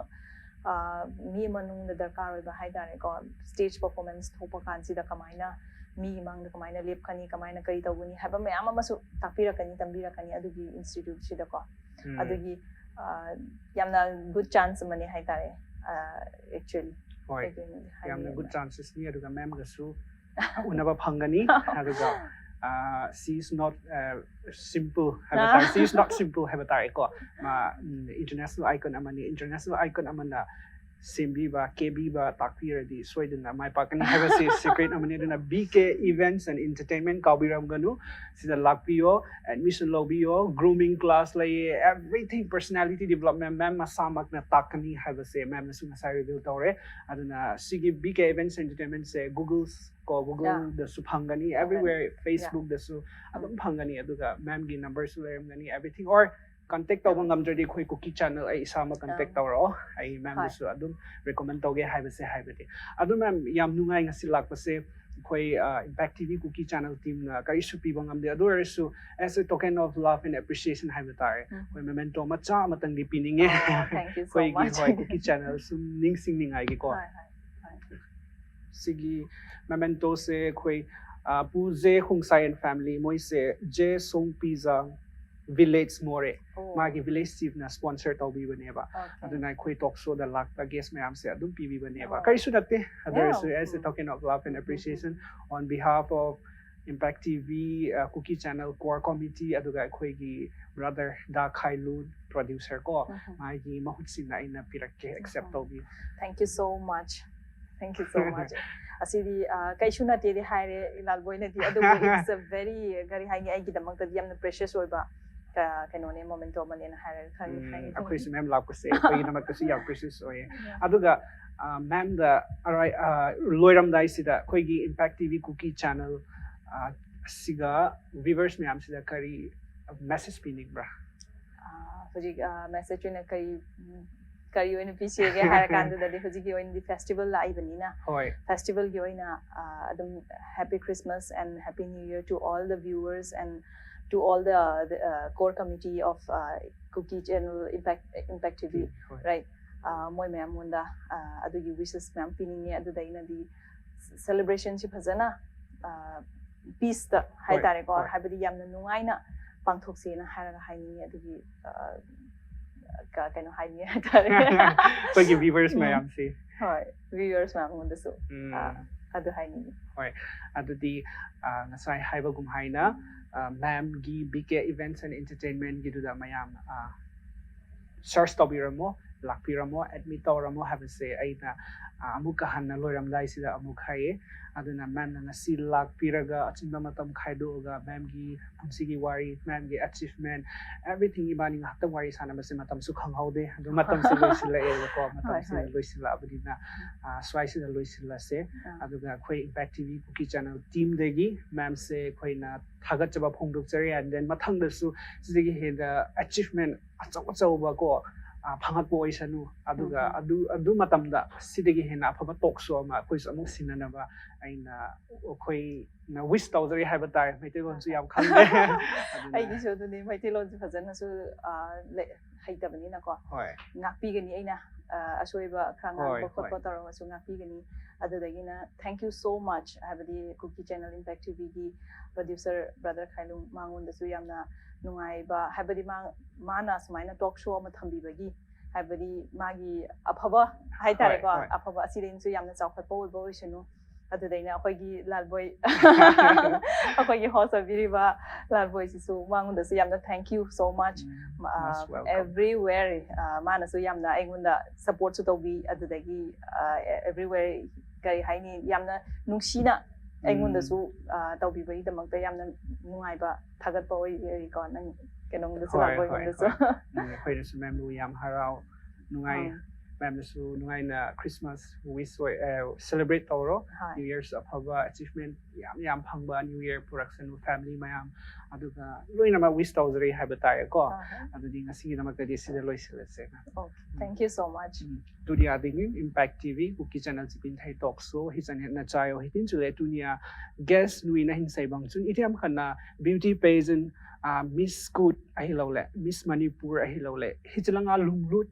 mi manung da darkar ba haidare ko stage performance thopa kansi da kamaina mi mang da kamaina lep khani kamaina kari tawuni haba mayam amasu tapira kani tambira kani adugi institute sida ko adugi yamna good chance mani haidare actually yamna good chances ni aduga ma'am gasu unaba phangani aduga she is not simple she is not simple habatare ko ma international icon amana simbi ba kb ba takpira di soiduna mai pakani habasi secret amani duna BK events and entertainment kabiram ganu sida lakpio admission lobio grooming class lay everything personality development ma'am masamak na takani habase ma'am na suna sai reveal tore aduna sigi BK events and entertainment se google the suphangani everywhere Facebook the su adum phangani aduga ma'am gi number su lermgani everything or contact tawang ngamjadi khoi Kuki channel ay isama contact tawro ay ma'am su adum recommend tawge haibase haibati adum ma'am yam nungai ngasi lakpase khoi Impact TV Kuki channel team na kari su pibang ngamde adu su as a token of love and appreciation haibatare khoi memento macha matang di pininge thank you so much khoi Kuki channel su ningsing ningai gi ko sigi memento se khoi puze khungsai and family moi se je song pizza village more magi village chief na sponsor tawbi baneba aduna khoi talk show da lakta guest mayam se adum pb baneba kai su natte other so as a token of love and appreciation on behalf of Impact TV Kuki channel core committee aduga khoi gi brother da khailu producer ko magi mahutsin na ina pirake accept tawbi thank you so much asidi kaishu na te haire ilal boy na di adu it's a very gari hangi ai gidamang ta yamna precious oiba kanone momento man in haire khang akhoi se ma'am lab ko se koi namat ko se ya precious oye aduga ma'am da loiram dai sida khoi gi Impact TV Kuki channel siga viewers ma'am sida kari message pining bra hoji message na kari oina piche ge har kandu da hoji gi oina di festival live banina festival gi oina adum happy Christmas and happy new year to all the viewers and to all the core committee of Kuki channel Impact TV right moi ma'am munda adugi wishes ma'am pininge adu daina di celebration chi phajana peace da hai tare ko habidi yamna nungaina pangthokse na haraga haini adugi kano haini tare so gi viewers ma'am si hoi viewers ma'am munda so adu haini hoi adu di ngasai haiba gum haina ma'am gi BK events and entertainment gi duda mayam search tobiramo lakpiramo admit tawramo have say aina amuka hanna loiram dai sida amukhaye aduna ma'am na si lakpiraga achimba matam khaidoga ma'am gi pumsigi wari ma'am gi achievement everything ibani ngakta wari sana base matam su khanghaude adu matam se loisila e ko matam se loisila abdina swaisi da loisila se aduga khoi Impact TV Kuki channel team degi ma'am se khoi na thagat chaba phongduk chari and then mathang da su sidegi he the achievement achaw ko phangat po isanu aduga adu matamda sidegi hena afaba talk show ma koi amuk sinana ba aina khoi na wish tawdari haiba tai metelon su yam khande ai gi so duni metelon su phajana su haita bani na ko ngakpi gani aina asoiba khanga ko ko taro su ngakpi gani adudagina thank you so much habadi Kuki channel Impact TV gi producer brother Khailung mangun da su yamna nungai ba habadi mana sumaina talk show ma thambi bagi habadi magi aphaba hai tare ko aphaba asirin su yamna chawkhat po bo isenu adudagina akhoi gi lalboy akhoi gi host abiriba lalboy sisu mangun da su yamna thank you so much everywhere mana su yamna aigunda support su tobi adudagi everywhere kari haini yamna nungsina aigunda su tobi bai da magda yamna nungai ba thagat ba oi ko nang kenong da su lalboy gunda su khoi da su membu yam harau nungai mem su nungai na Christmas wish celebrate toro New Year's aphaba achievement yam phangba New Year production family mayam aduga loina ma wish tawjari habatai ko adudi ngasi na magdi sida loisilase okay thank you so much dunia dingin Impact TV Kuki channel Chipinthei Talkshow hisan na chayo hitin chule dunia guest nui na hin saibang chun itiam khana beauty pageant Miss Good ahilole Miss Manipur ahilole hichlanga lunglut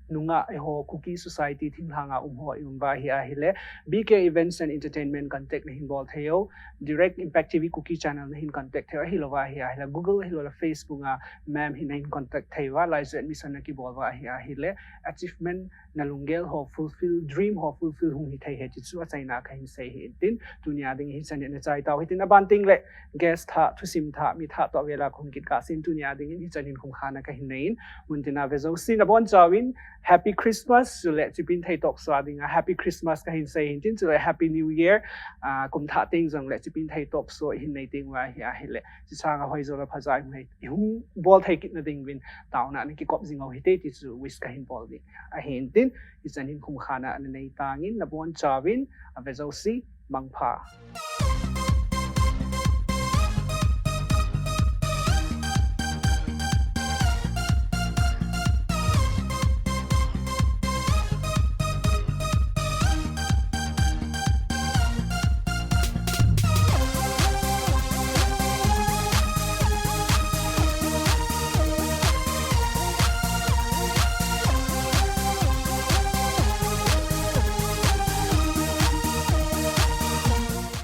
nunga eho Kuki society thinghanga umho imba hi ahile BK events and entertainment contact na involved heyo direct Impact TV Kuki channel na hin contact heyo hilowa hi ahile Google hilola Facebook nga ma'am hin na hin contact heyo live admission na ki bolwa hi ahile achievement na lungel ho fulfill dream ho fulfill hung hi thai he chu achaina kha hin sei hi tin dunia ding hi san na chai taw hitin abanting le guest tha thusim tha mi tha to vela khum kit ka sin dunia ding hi chanin khum khana ka hin nein muntina vezo sin abon chawin Happy Christmas to let Chipinthei Talkshow ding a Happy Christmas ka hin sei hin tin to Happy New Year kum tha ting jang let Chipinthei Talkshow hin nei ting wa hi a hele chi changa hoi zo la phajai mai hung bol thai kit na ding win taw na ni ki kop jing ho hi te ti chu wish ka hin bol ding a hin tin isanin khum khana an nei tangin na bon chawin a vezo si mangpha